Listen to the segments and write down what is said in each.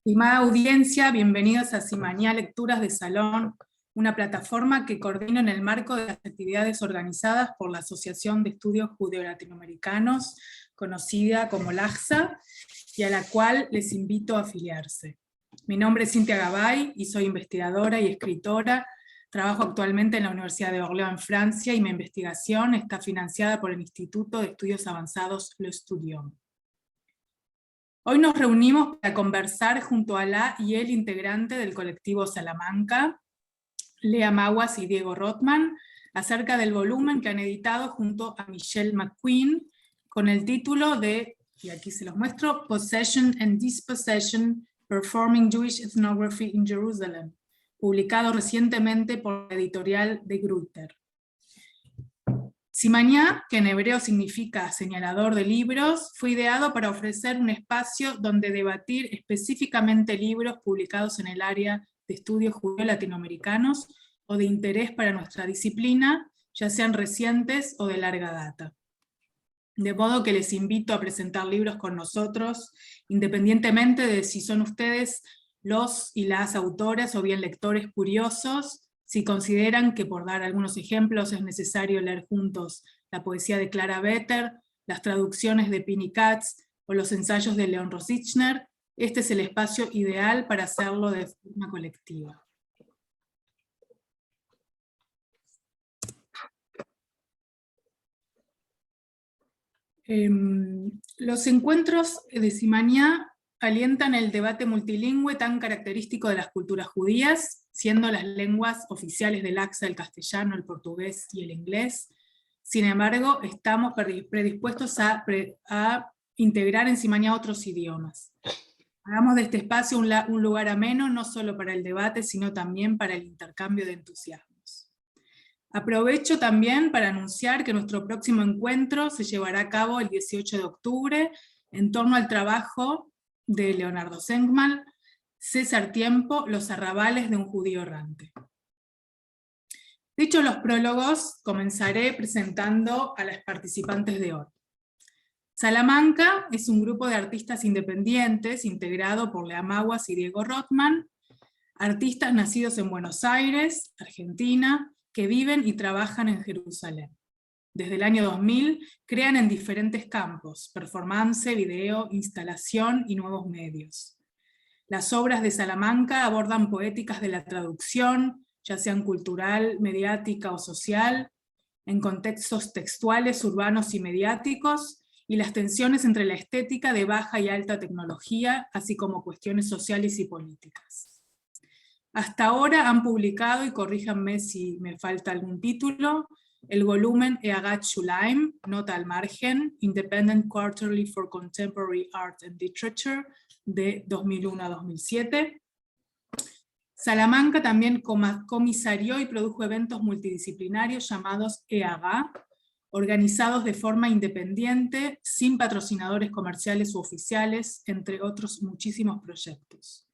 Estimada audiencia, bienvenidos a Simañá Lecturas de Salón, una plataforma que coordina en el marco de las actividades organizadas por la Asociación de Estudios Judeo-Latinoamericanos, conocida como LAJSA, y a la cual les invito a afiliarse. Mi nombre es Cintia Gabay y soy investigadora y escritora. Trabajo actualmente en la Universidad de Orléans, en Francia, y mi investigación está financiada por el Instituto de Estudios Avanzados Le Studium. Hoy nos reunimos para conversar junto a la y el integrante del colectivo Salamanca, Lea Maguas y Diego Rothman, acerca del volumen que han editado junto a Michelle McQueen, con el título de, y aquí se los muestro, Possession and Dispossession, Performing Jewish Ethnography in Jerusalem, publicado recientemente por la editorial de Gruyter. Simañá, que en hebreo significa señalador de libros, fue ideado para ofrecer un espacio donde debatir específicamente libros publicados en el área de estudios judeo-latinoamericanos o de interés para nuestra disciplina, ya sean recientes o de larga data. De modo que les invito a presentar libros con nosotros, independientemente de si son ustedes los y las autoras o bien lectores curiosos, si consideran que, por dar algunos ejemplos, es necesario leer juntos la poesía de Clara Vetter, las traducciones de Pini Katz o los ensayos de León Rosichner, este es el espacio ideal para hacerlo de forma colectiva. Los encuentros de Simañá alientan el debate multilingüe tan característico de las culturas judías, siendo las lenguas oficiales del LAJSA el castellano, el portugués y el inglés. Sin embargo, estamos predispuestos a integrar en Simañá otros idiomas. Hagamos de este espacio un lugar ameno, no solo para el debate, sino también para el intercambio de entusiasmos. Aprovecho también para anunciar que nuestro próximo encuentro se llevará a cabo el 18 de octubre, en torno al trabajo de Leonardo Senkman, César Tiempo, Los arrabales de un judío errante. Dicho los prólogos, comenzaré presentando a las participantes de hoy. Salamanca es un grupo de artistas independientes integrado por Lea Maguas y Diego Rothman, artistas nacidos en Buenos Aires, Argentina, que viven y trabajan en Jerusalén. Desde el año 2000 crean en diferentes campos: performance, video, instalación y nuevos medios. Las obras de Salamanca abordan poéticas de la traducción, ya sean cultural, mediática o social, en contextos textuales, urbanos y mediáticos, y las tensiones entre la estética de baja y alta tecnología, así como cuestiones sociales y políticas. Hasta ahora han publicado, y corríjanme si me falta algún título, el volumen Eagat Shulaim, Nota al Margen, Independent Quarterly for Contemporary Art and Literature, de 2001 a 2007. Salamanca también comisarió y produjo eventos multidisciplinarios llamados EAGA, organizados de forma independiente, sin patrocinadores comerciales u oficiales, entre otros muchísimos proyectos.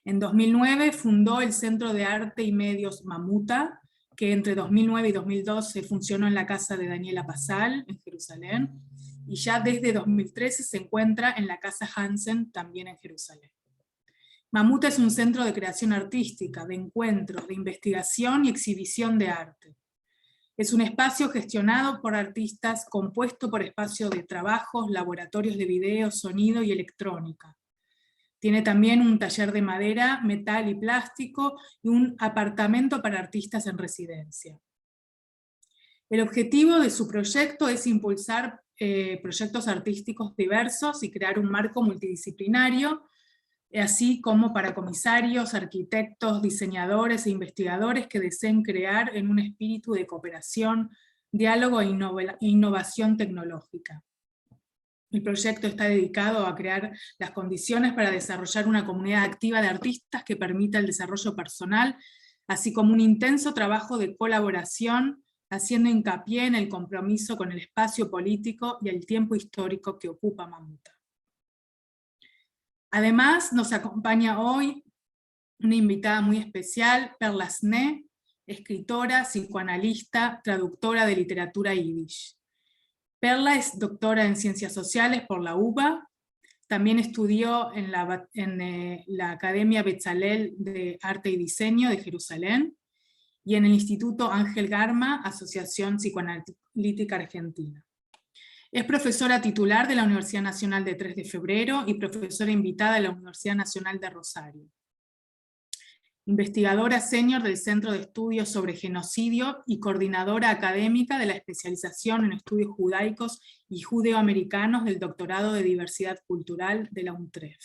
En 2009 fundó el Centro de Arte y Medios Mamuta, que entre 2009 y 2012 funcionó en la casa de Daniela Pasal, en Jerusalén, y ya desde 2013 se encuentra en la Casa Hansen, también en Jerusalén. Mamuta es un centro de creación artística, de encuentros, de investigación y exhibición de arte. Es un espacio gestionado por artistas, compuesto por espacios de trabajos, laboratorios de video, sonido y electrónica. Tiene también un taller de madera, metal y plástico, y un apartamento para artistas en residencia. El objetivo de su proyecto es impulsar proyectos artísticos diversos y crear un marco multidisciplinario, así como para comisarios, arquitectos, diseñadores e investigadores que deseen crear en un espíritu de cooperación, diálogo e innovación tecnológica. El proyecto está dedicado a crear las condiciones para desarrollar una comunidad activa de artistas que permita el desarrollo personal, así como un intenso trabajo de colaboración, haciendo hincapié en el compromiso con el espacio político y el tiempo histórico que ocupa Mamuta. Además, nos acompaña hoy una invitada muy especial, Perla Sne, escritora, psicoanalista, traductora de literatura yiddish. Perla es doctora en Ciencias Sociales por la UBA, También estudió en la Academia Bezalel de Arte y Diseño de Jerusalén, y en el Instituto Ángel Garma, Asociación Psicoanalítica Argentina. Es profesora titular de la Universidad Nacional de 3 de Febrero y profesora invitada de la Universidad Nacional de Rosario. Investigadora senior del Centro de Estudios sobre Genocidio y coordinadora académica de la especialización en estudios judaicos y judeoamericanos del Doctorado de Diversidad Cultural de la UNTREF.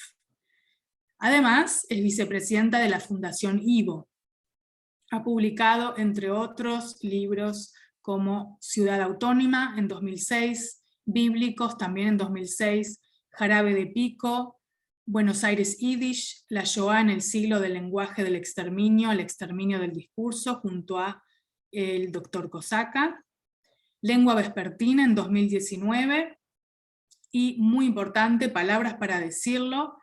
Además, es vicepresidenta de la Fundación IVO. Ha publicado, entre otros, libros como Ciudad Autónoma en 2006, Bíblicos también en 2006, Jarabe de Pico, Buenos Aires Yiddish, La Shoah en el siglo del lenguaje del exterminio, el exterminio del discurso, junto a el Dr. Kosaca, Lengua Vespertina en 2019, y muy importante, Palabras para decirlo,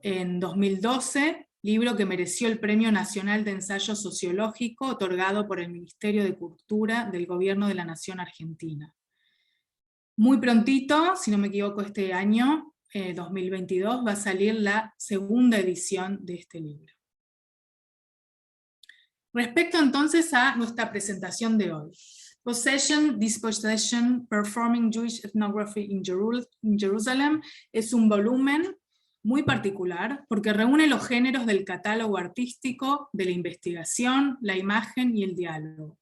en 2012, libro que mereció el Premio Nacional de Ensayo Sociológico, otorgado por el Ministerio de Cultura del Gobierno de la Nación Argentina. Muy prontito, si no me equivoco este año, 2022, va a salir la segunda edición de este libro. Respecto entonces a nuestra presentación de hoy. Possession, Dispossession, Performing Jewish Ethnography in Jerusalem, es un volumen muy particular, porque reúne los géneros del catálogo artístico, de la investigación, la imagen y el diálogo.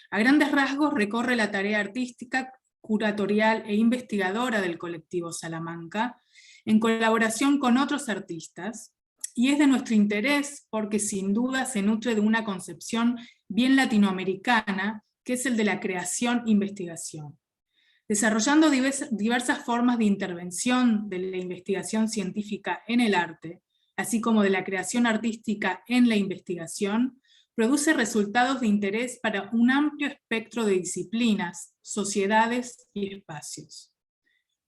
A grandes rasgos recorre la tarea artística, curatorial e investigadora del colectivo Salamanca, en colaboración con otros artistas, y es de nuestro interés porque sin duda se nutre de una concepción bien latinoamericana, que es el de la creación-investigación. Desarrollando diversas formas de intervención de la investigación científica en el arte, así como de la creación artística en la investigación, produce resultados de interés para un amplio espectro de disciplinas, sociedades y espacios.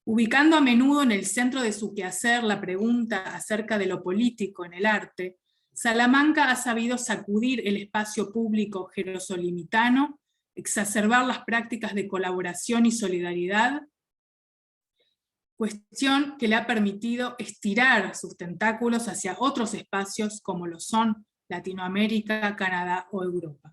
Ubicando a menudo en el centro de su quehacer la pregunta acerca de lo político en el arte, Salamanca ha sabido sacudir el espacio público jerosolimitano, exacerbar las prácticas de colaboración y solidaridad, cuestión que le ha permitido estirar sus tentáculos hacia otros espacios como lo son Latinoamérica, Canadá o Europa.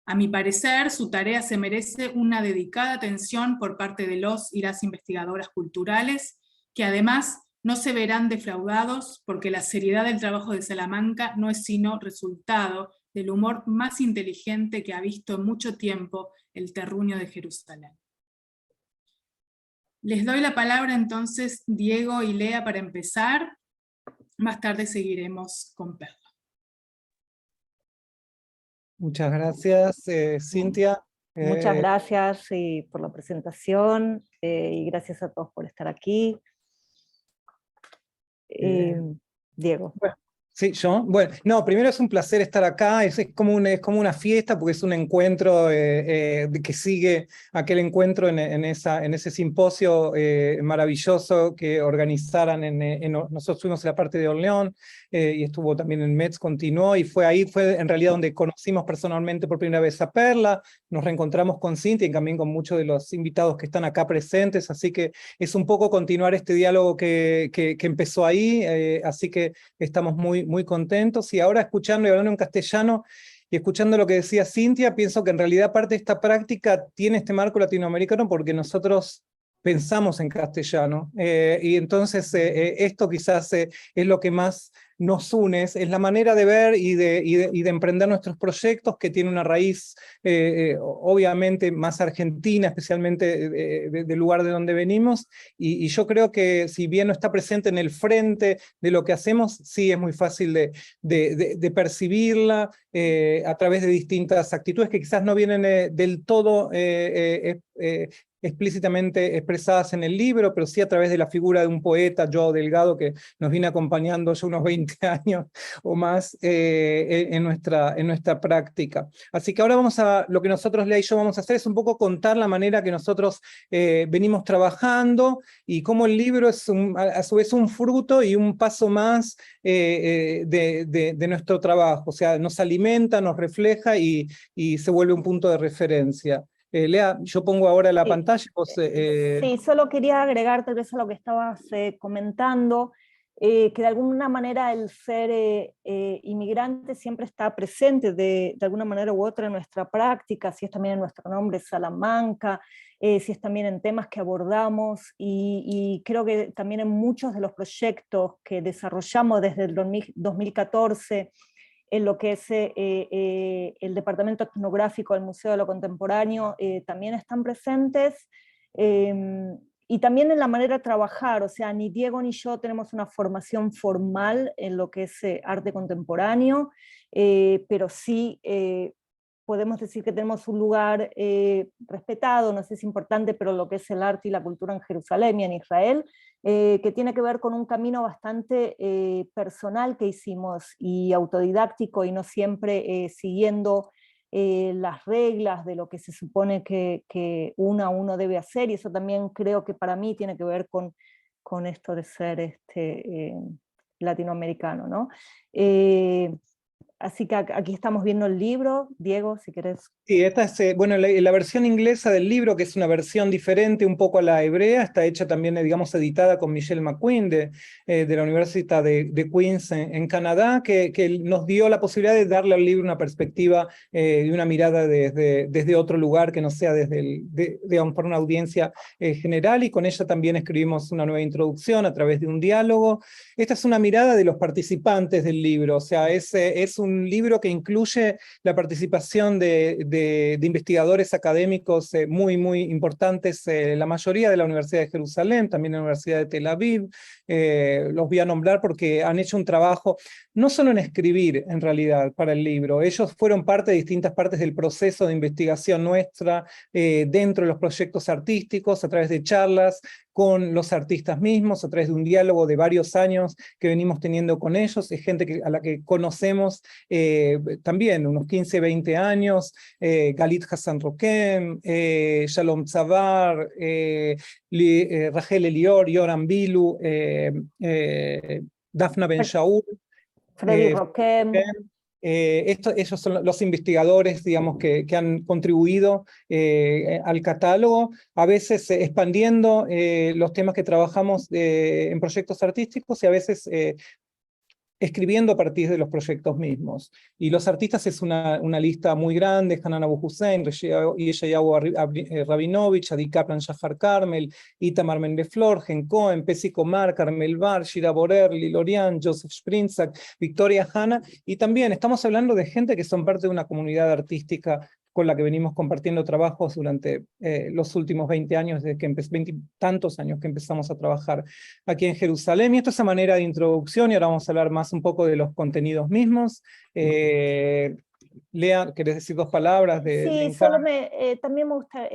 A mi parecer, su tarea se merece una dedicada atención por parte de los y las investigadoras culturales, que además no se verán defraudados porque la seriedad del trabajo de Salamanca no es sino resultado del humor más inteligente que ha visto en mucho tiempo el terruño de Jerusalén. Les doy la palabra entonces Diego y Lea para empezar, más tarde seguiremos con Perla. Muchas gracias, Cintia. Muchas gracias por la presentación y gracias a todos por estar aquí. Diego. Bueno, sí, yo. Bueno, no, primero es un placer estar acá, es como una fiesta porque es un encuentro que sigue aquel encuentro en ese simposio maravilloso que organizaran, nosotros fuimos en la parte de Orleón, y estuvo también en Metz, continuó, y fue en realidad donde conocimos personalmente por primera vez a Perla, nos reencontramos con Cintia y también con muchos de los invitados que están acá presentes, así que es un poco continuar este diálogo que empezó ahí, así que estamos muy contentos, y ahora escuchando y hablando en castellano, y escuchando lo que decía Cintia, pienso que en realidad parte de esta práctica tiene este marco latinoamericano porque nosotros pensamos en castellano, y entonces esto quizás es lo que más nos une, es la manera de ver y de emprender nuestros proyectos, que tiene una raíz obviamente más argentina, especialmente del lugar de donde venimos, y yo creo que si bien no está presente en el frente de lo que hacemos, sí es muy fácil de percibirla a través de distintas actitudes que quizás no vienen del todo explícitamente expresadas en el libro, pero sí a través de la figura de un poeta, Joao Delgado, que nos viene acompañando ya unos 20 años o más en nuestra práctica. Así que ahora lo que nosotros, Lea y yo, vamos a hacer es un poco contar la manera que nosotros venimos trabajando, y cómo el libro es a su vez un fruto y un paso más de nuestro trabajo, o sea, nos alimenta, nos refleja y se vuelve un punto de referencia. Lea, yo pongo ahora la Sí. pantalla. Vos, Sí, solo quería agregar tal vez a lo que estabas comentando, que de alguna manera el ser inmigrante siempre está presente de alguna manera u otra en nuestra práctica, si es también en nuestro nombre Salamanca, si es también en temas que abordamos, y creo que también en muchos de los proyectos que desarrollamos desde el 2014, en lo que es el Departamento Etnográfico del Museo de lo Contemporáneo, también están presentes, y también en la manera de trabajar, o sea, ni Diego ni yo tenemos una formación formal en lo que es arte contemporáneo, pero sí podemos decir que tenemos un lugar respetado, no sé si es importante, pero lo que es el arte y la cultura en Jerusalén y en Israel, que tiene que ver con un camino bastante personal que hicimos y autodidáctico, y no siempre siguiendo las reglas de lo que se supone que uno debe hacer, y eso también creo que para mí tiene que ver con esto de ser latinoamericano, ¿no? Así que aquí estamos viendo el libro. Diego, si querés. Sí, esta es, bueno, la versión inglesa del libro, que es una versión diferente un poco a la hebrea, está hecha también, digamos, editada con Michelle McQueen de la Universidad de Queens en Canadá, que nos dio la posibilidad de darle al libro una perspectiva y una mirada desde otro lugar que no sea digamos, para una audiencia general, y con ella también escribimos una nueva introducción a través de un diálogo. Esta es una mirada de los participantes del libro, o sea, es un libro que incluye la participación de investigadores académicos muy, muy importantes, la mayoría de la Universidad de Jerusalén, también la Universidad de Tel Aviv. Los voy a nombrar porque han hecho un trabajo, no solo en escribir en realidad para el libro, ellos fueron parte de distintas partes del proceso de investigación nuestra, dentro de los proyectos artísticos, a través de charlas con los artistas mismos, a través de un diálogo de varios años que venimos teniendo con ellos. Es gente a la que conocemos también unos 15, 20 años, Galit Hassan Roquem, Shalom Tzavar, Rachel Elior, Yoram Bilu, Dafna Ben Shaul, Freddy Roquem. ellos son los investigadores, digamos, que han contribuido al catálogo, a veces expandiendo los temas que trabajamos en proyectos artísticos, y a veces escribiendo a partir de los proyectos mismos. Y los artistas es una lista muy grande: Hanan Abu Hussein, Yeshayahu Rabinovich, Adi Kaplan Shahar Carmel, Itamar Mendeflor, Gen Cohen, Pesi Komar, Carmel Bar, Shira Borer, Lilorian, Joseph Sprinzak, Victoria Hanna, y también estamos hablando de gente que son parte de una comunidad artística con la que venimos compartiendo trabajos durante los últimos 20 años, desde que 20 tantos años que empezamos a trabajar aquí en Jerusalén. Y esto es a manera de introducción, y ahora vamos a hablar más un poco de los contenidos mismos. Lea, ¿querés decir dos palabras Sí, solo también me gusta,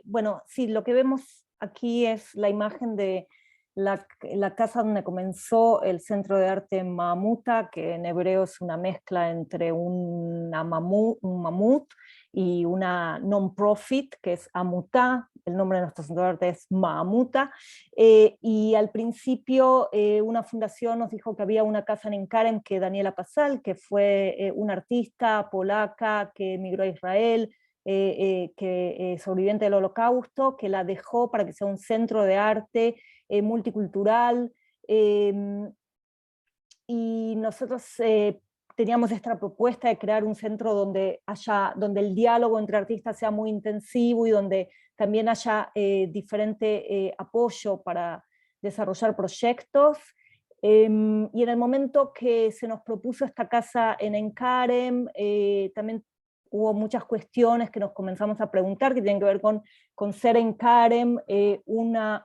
bueno, sí, lo que vemos aquí es la imagen de la casa donde comenzó el Centro de Arte Mamuta, que en hebreo es una mezcla entre un mamut y una non-profit, que es Amutá. El nombre de nuestro centro de arte es Mamuta, y al principio una fundación nos dijo que había una casa en Enkarem, que Daniela Pasal, que fue una artista polaca que emigró a Israel, que sobreviviente del Holocausto, que la dejó para que sea un centro de arte multicultural, y nosotros teníamos esta propuesta de crear un centro donde el diálogo entre artistas sea muy intensivo, y donde también haya diferente apoyo para desarrollar proyectos. Y en el momento que se nos propuso esta casa en Enkarem, también hubo muchas cuestiones que nos comenzamos a preguntar, que tienen que ver con ser Enkarem una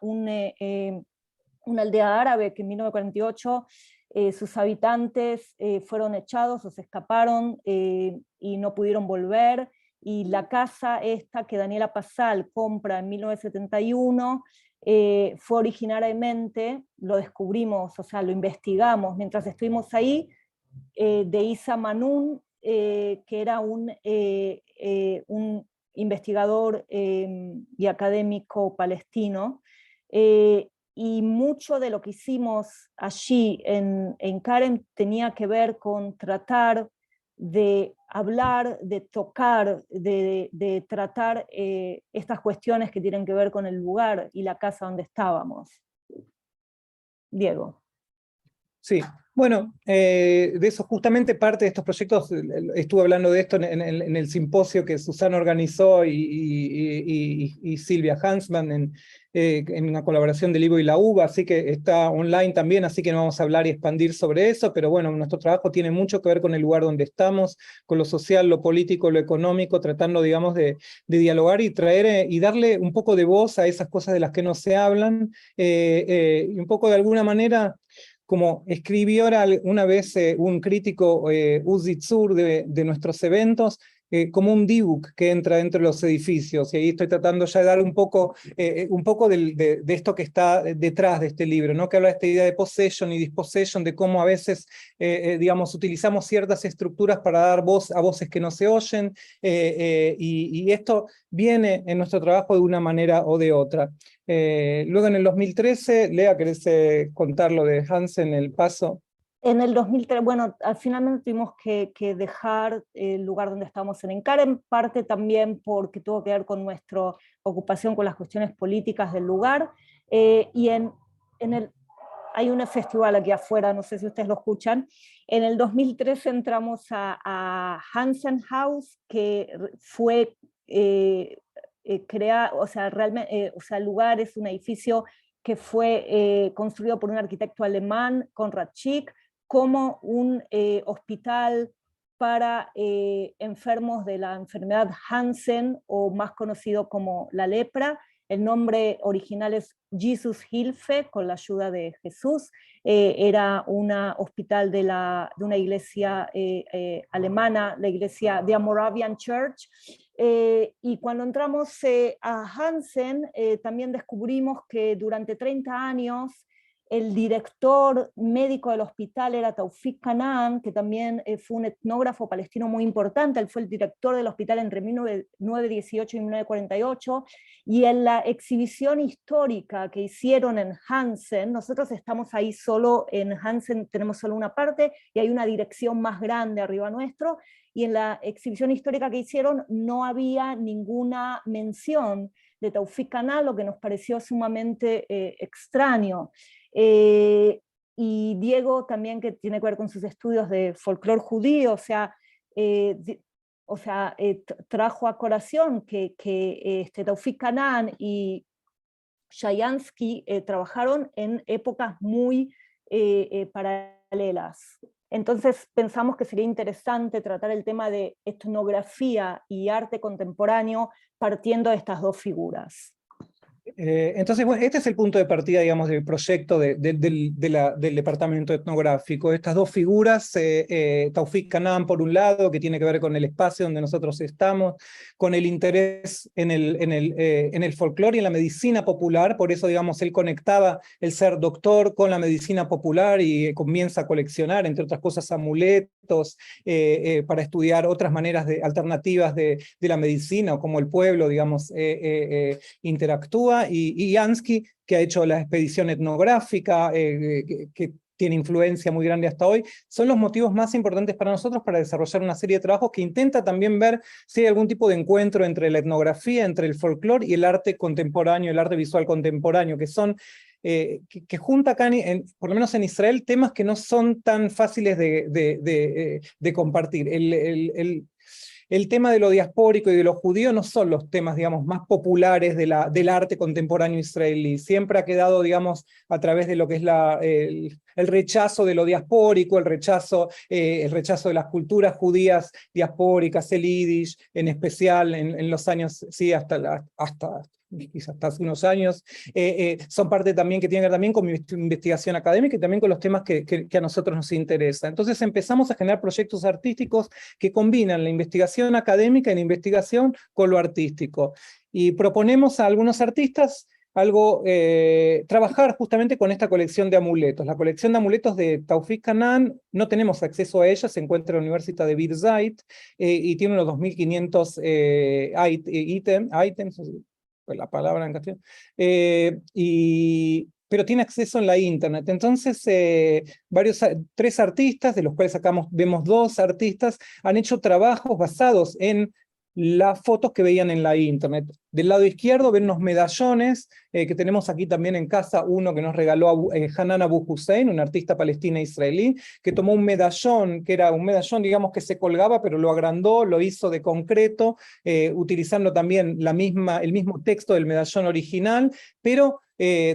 aldea árabe que en 1948 sus habitantes fueron echados o se escaparon y no pudieron volver, y la casa esta que Daniela Pasal compra en 1971 fue originariamente, lo descubrimos, o sea, lo investigamos mientras estuvimos ahí, de Isa Manun, que era un investigador y académico palestino, y mucho de lo que hicimos allí en Karem tenía que ver con tratar de hablar, de tocar, de tratar estas cuestiones que tienen que ver con el lugar y la casa donde estábamos. Diego. Sí, bueno, de eso justamente parte de estos proyectos, estuve hablando de esto en el simposio que Susana organizó y Silvia Hansman en una colaboración del IVO y la UBA, así que está online también, así que no vamos a hablar y expandir sobre eso, pero bueno, nuestro trabajo tiene mucho que ver con el lugar donde estamos, con lo social, lo político, lo económico, tratando, digamos, de dialogar y traer y darle un poco de voz a esas cosas de las que no se hablan, y un poco de alguna manera, como escribió una vez un crítico, Uzi Tsur, de nuestros eventos, como un D-Book que entra dentro de los edificios, y ahí estoy tratando ya de dar un poco de esto que está detrás de este libro, ¿no? Que habla de esta idea de possession y dispossession, de cómo a veces, digamos, utilizamos ciertas estructuras para dar voz a voces que no se oyen, y esto viene en nuestro trabajo de una manera o de otra. Luego en el 2013, Lea, ¿querés contar lo de Hansen, el paso? En el 2003, bueno, finalmente tuvimos que dejar el lugar donde estábamos en Encara, en parte también porque tuvo que ver con nuestra ocupación con las cuestiones políticas del lugar, y hay un festival aquí afuera, no sé si ustedes lo escuchan. En el 2013 entramos a Hansen House, que fue creado, o sea, realmente, o sea, el lugar es un edificio que fue construido por un arquitecto alemán, Konrad Schick, como un hospital para enfermos de la enfermedad Hansen, o más conocido como la lepra. El nombre original es Jesus Hilfe, con la ayuda de Jesús. Era un hospital de una iglesia alemana, la iglesia de Moravian Church. Y cuando entramos a Hansen, también descubrimos que durante 30 años el director médico del hospital era Taufik Canaan, que también fue un etnógrafo palestino muy importante. Él fue el director del hospital entre 1918 y 1948, y en la exhibición histórica que hicieron en Hansen, nosotros estamos ahí solo en Hansen, tenemos solo una parte, y hay una dirección más grande arriba nuestro, y en la exhibición histórica que hicieron no había ninguna mención de Taufik Canaan, lo que nos pareció sumamente extraño. Y Diego también, que tiene que ver con sus estudios de folclore judío, trajo a colación que Taufik Canaan y Shayansky trabajaron en épocas muy paralelas. Entonces pensamos que sería interesante tratar el tema de etnografía y arte contemporáneo partiendo de estas dos figuras. Entonces, bueno, este es el punto de partida, digamos, del proyecto del departamento etnográfico. Estas dos figuras, Taufik Canaan por un lado, que tiene que ver con el espacio donde nosotros estamos, con el interés en el folclore y en la medicina popular, por eso, digamos, él conectaba el ser doctor con la medicina popular y comienza a coleccionar, entre otras cosas, amuletos para estudiar otras maneras alternativas de la medicina, o cómo el pueblo, digamos, interactúa. Y Jansky, que ha hecho la expedición etnográfica, que tiene influencia muy grande hasta hoy, son los motivos más importantes para nosotros para desarrollar una serie de trabajos que intenta también ver si hay algún tipo de encuentro entre la etnografía, entre el folclore y el arte contemporáneo, el arte visual contemporáneo, que son que junta acá, por lo menos en Israel, temas que no son tan fáciles de compartir. El tema de lo diaspórico y de lo judío no son los temas, digamos, más populares del arte contemporáneo israelí. Siempre ha quedado, digamos, a través de lo que es el rechazo de lo diaspórico, el rechazo de las culturas judías diaspóricas, el yiddish, en especial en los años, sí, quizás hasta hace unos años, son parte también que tiene que ver también con mi investigación académica y también con los temas que a nosotros nos interesan. Entonces empezamos a generar proyectos artísticos que combinan la investigación académica y la investigación con lo artístico. Y proponemos a algunos artistas trabajar justamente con esta colección de amuletos. La colección de amuletos de Taufik Canaan, no tenemos acceso a ella, se encuentra en la Universidad de Birzeit, y tiene unos 2.500 items, la palabra en castellano, y pero tiene acceso en la internet. Entonces, 3 artistas, de los cuales acá vemos 2 artistas, han hecho trabajos basados en las fotos que veían en la internet. Del lado izquierdo ven unos medallones, que tenemos aquí también en casa, uno que nos regaló Hanan Abu Hussein, una artista palestina israelí, que tomó un medallón, que era un medallón, digamos, que se colgaba, pero lo agrandó, lo hizo de concreto, utilizando también el mismo texto del medallón original, pero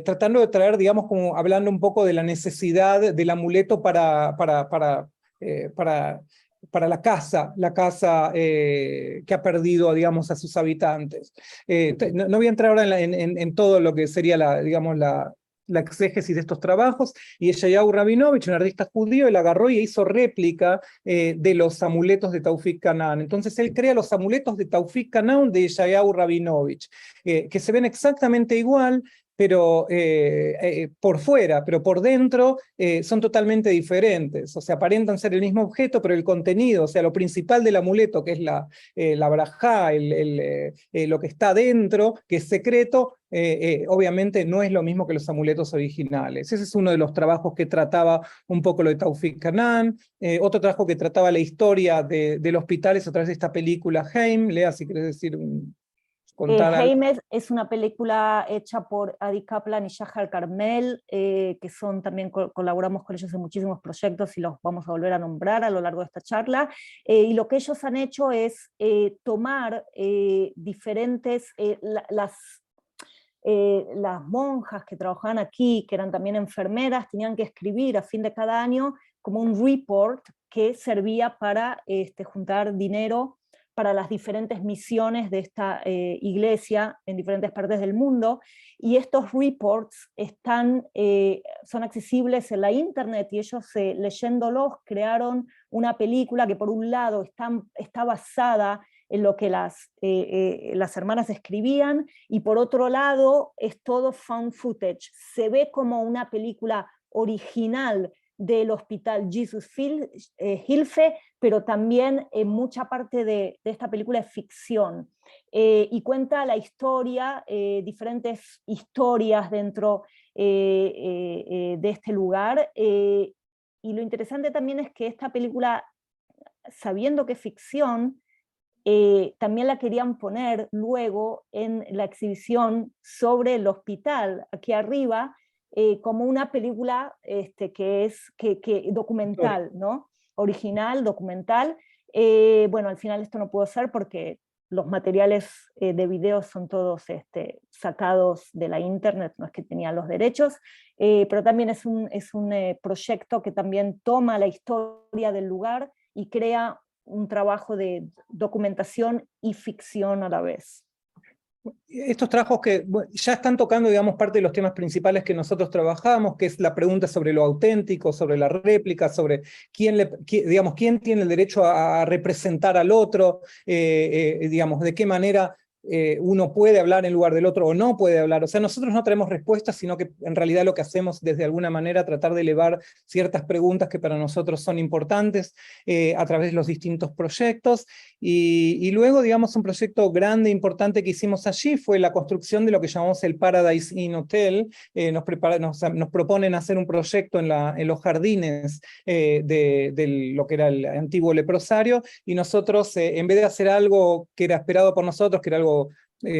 tratando de traer, digamos, como hablando un poco de la necesidad del amuleto para la casa que ha perdido, digamos, a sus habitantes. No voy a entrar ahora en todo lo que sería digamos, la exégesis de estos trabajos, y Yeshayahu Rabinovich, un artista judío, él agarró y hizo réplica de los amuletos de Taufik Canaan. Entonces él crea los amuletos de Taufik Canaan de Yeshayahu Rabinovich, que se ven exactamente igual, pero por fuera, pero por dentro son totalmente diferentes. O sea, aparentan ser el mismo objeto, pero el contenido, o sea, lo principal del amuleto, que es la brajá, lo que está dentro, que es secreto, obviamente no es lo mismo que los amuletos originales. Ese es uno de los trabajos que trataba un poco lo de Taufik Canaan. Otro trabajo que trataba la historia del hospital es a través de esta película Heim. Lea, si quieres decir, contar algo. Heim es una película hecha por Adi Kaplan y Shahar Carmel, que también colaboramos con ellos en muchísimos proyectos y los vamos a volver a nombrar a lo largo de esta charla. Y lo que ellos han hecho es tomar diferentes, las monjas que trabajaban aquí, que eran también enfermeras, tenían que escribir a fin de cada año como un report que servía para juntar dinero para las diferentes misiones de esta iglesia en diferentes partes del mundo, y estos reports son accesibles en la internet, y ellos leyéndolos crearon una película que por un lado está basada en lo que las hermanas escribían, y por otro lado es todo found footage, se ve como una película original del hospital Jesus Hilfe, pero también mucha parte de esta película es ficción, y cuenta la historia, diferentes historias dentro de este lugar, y lo interesante también es que esta película, sabiendo que es ficción, también la querían poner luego en la exhibición sobre el hospital, aquí arriba, como una película que es documental, ¿no? Original, documental. Bueno, al final esto no pudo ser porque los materiales de video son todos sacados de la internet, no es que tenían los derechos, pero también es un proyecto que también toma la historia del lugar y crea un trabajo de documentación y ficción a la vez. Estos trabajos que ya están tocando, digamos, parte de los temas principales que nosotros trabajamos, que es la pregunta sobre lo auténtico, sobre la réplica, sobre quién tiene el derecho a representar al otro, digamos, de qué manera uno puede hablar en lugar del otro o no puede hablar. O sea, nosotros no traemos respuestas, sino que en realidad lo que hacemos desde alguna manera tratar de elevar ciertas preguntas que para nosotros son importantes a través de los distintos proyectos. Y luego, digamos, un proyecto grande, importante que hicimos allí fue la construcción de lo que llamamos el Paradise Inn Hotel. Nos proponen hacer un proyecto en los jardines de lo que era el antiguo leprosario, y nosotros, en vez de hacer algo que era esperado por nosotros, que era algo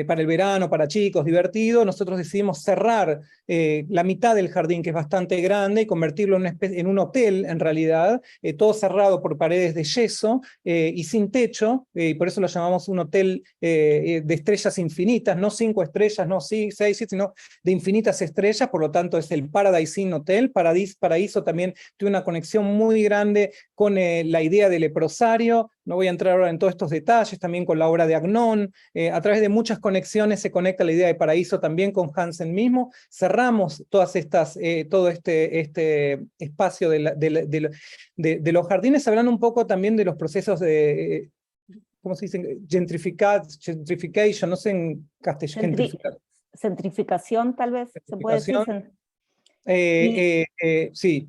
para el verano, para chicos, divertido, nosotros decidimos cerrar la mitad del jardín, que es bastante grande, y convertirlo en un hotel, en realidad, todo cerrado por paredes de yeso y sin techo, y por eso lo llamamos un hotel de estrellas infinitas, no 5 estrellas, no 6, 7, sino de infinitas estrellas. Por lo tanto es el Paradise Inn Hotel. Paraíso también tiene una conexión muy grande con la idea del leprosario. No voy a entrar ahora en todos estos detalles, también con la obra de Agnon. A través de muchas conexiones se conecta la idea de paraíso también con Hansen mismo. Cerramos todas estas, todo este espacio de los jardines, hablando un poco también de los procesos de, ¿cómo se dice? Gentrification, no sé en castellano. Centrificación, tal vez, se puede decir. Sí,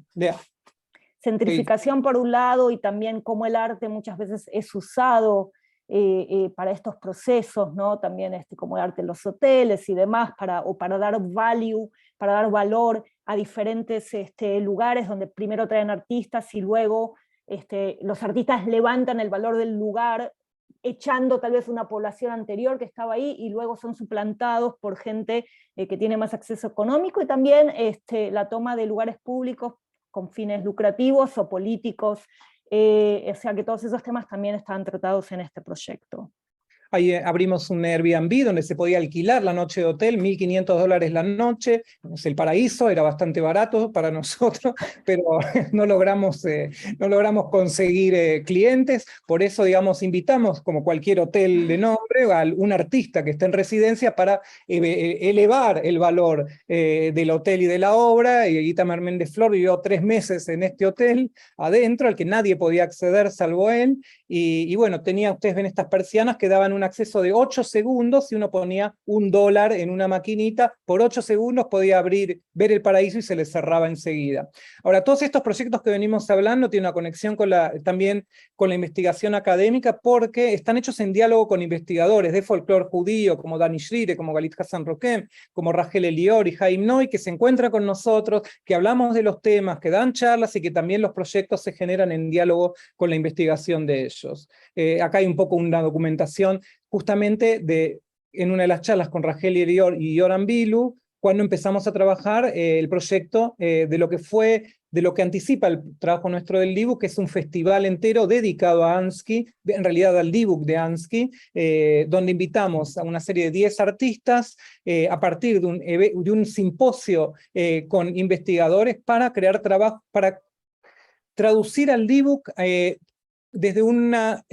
Centrificación por un lado, y también cómo el arte muchas veces es usado para estos procesos, ¿no? También como darte los hoteles y demás, para dar value, para dar valor a diferentes lugares donde primero traen artistas y luego los artistas levantan el valor del lugar, echando tal vez una población anterior que estaba ahí y luego son suplantados por gente que tiene más acceso económico, y también la toma de lugares públicos con fines lucrativos o políticos, o sea que todos esos temas también estaban tratados en este proyecto. Ahí abrimos un Airbnb donde se podía alquilar la noche de hotel, $1.500 la noche. Es el paraíso, era bastante barato para nosotros, pero no logramos conseguir clientes. Por eso, digamos, invitamos, como cualquier hotel de nombre, a un artista que esté en residencia para elevar el valor del hotel y de la obra. Y Itamar Méndez Flor vivió 3 meses en este hotel adentro, al que nadie podía acceder salvo él. Y bueno, ustedes ven estas persianas que daban un acceso de 8 segundos, si uno ponía $1 en una maquinita, por 8 segundos podía ver el paraíso y se le cerraba enseguida. Ahora, todos estos proyectos que venimos hablando tienen una conexión también con la investigación académica, porque están hechos en diálogo con investigadores de folclore judío, como Dani Shrire, como Galit Hassan Roquem, como Rachel Elior y Haim Noy, que se encuentran con nosotros, que hablamos de los temas, que dan charlas y que también los proyectos se generan en diálogo con la investigación de ellos. Acá hay un poco una documentación justamente en una de las charlas con Rachel Elior y Yoram Bilu, cuando empezamos a trabajar el proyecto de lo que anticipa el trabajo nuestro del Dibuk, que es un festival entero dedicado a Ansky, en realidad al Dibuk de Ansky, donde invitamos a una serie de 10 artistas a partir de un simposio con investigadores para crear trabajo, para traducir al Dibuk desde una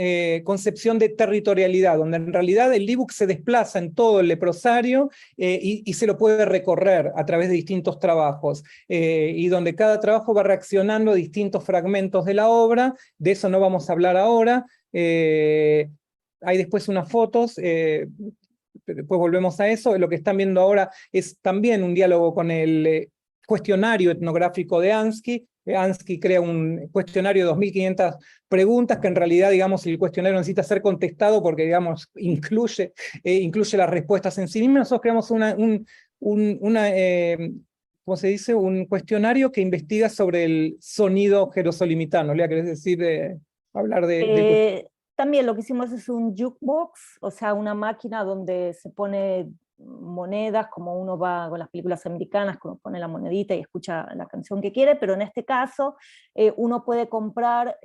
concepción de territorialidad, donde en realidad el Dibuk se desplaza en todo el leprosario y se lo puede recorrer a través de distintos trabajos, y donde cada trabajo va reaccionando a distintos fragmentos de la obra. De eso no vamos a hablar ahora. Hay después unas fotos, después volvemos a eso. Lo que están viendo ahora es también un diálogo con el cuestionario etnográfico de Ansky. Ansky crea un cuestionario de 2.500 preguntas que en realidad, digamos, el cuestionario necesita ser contestado porque, digamos, incluye las respuestas en sí mismas. Nosotros creamos ¿cómo se dice? Un cuestionario que investiga sobre el sonido jerosolimitano. Lea, ¿querés decir, hablar También lo que hicimos es un jukebox, o sea, una máquina donde se pone monedas, como uno va con las películas americanas, como pone la monedita y escucha la canción que quiere, pero en este caso uno puede comprar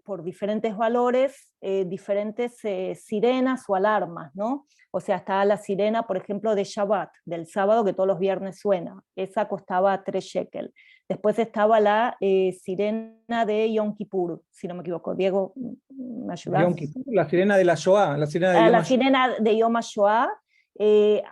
por diferentes valores diferentes sirenas o alarmas, ¿no? O sea, está la sirena, por ejemplo, de Shabbat, del sábado, que todos los viernes suena. Esa costaba 3 shekel. Después estaba la sirena de Yom Kippur, si no me equivoco. Diego, ¿me ayudas? Yom Kippur, la sirena de la Shoah, la sirena de Yom La sirena de Yom HaShoah.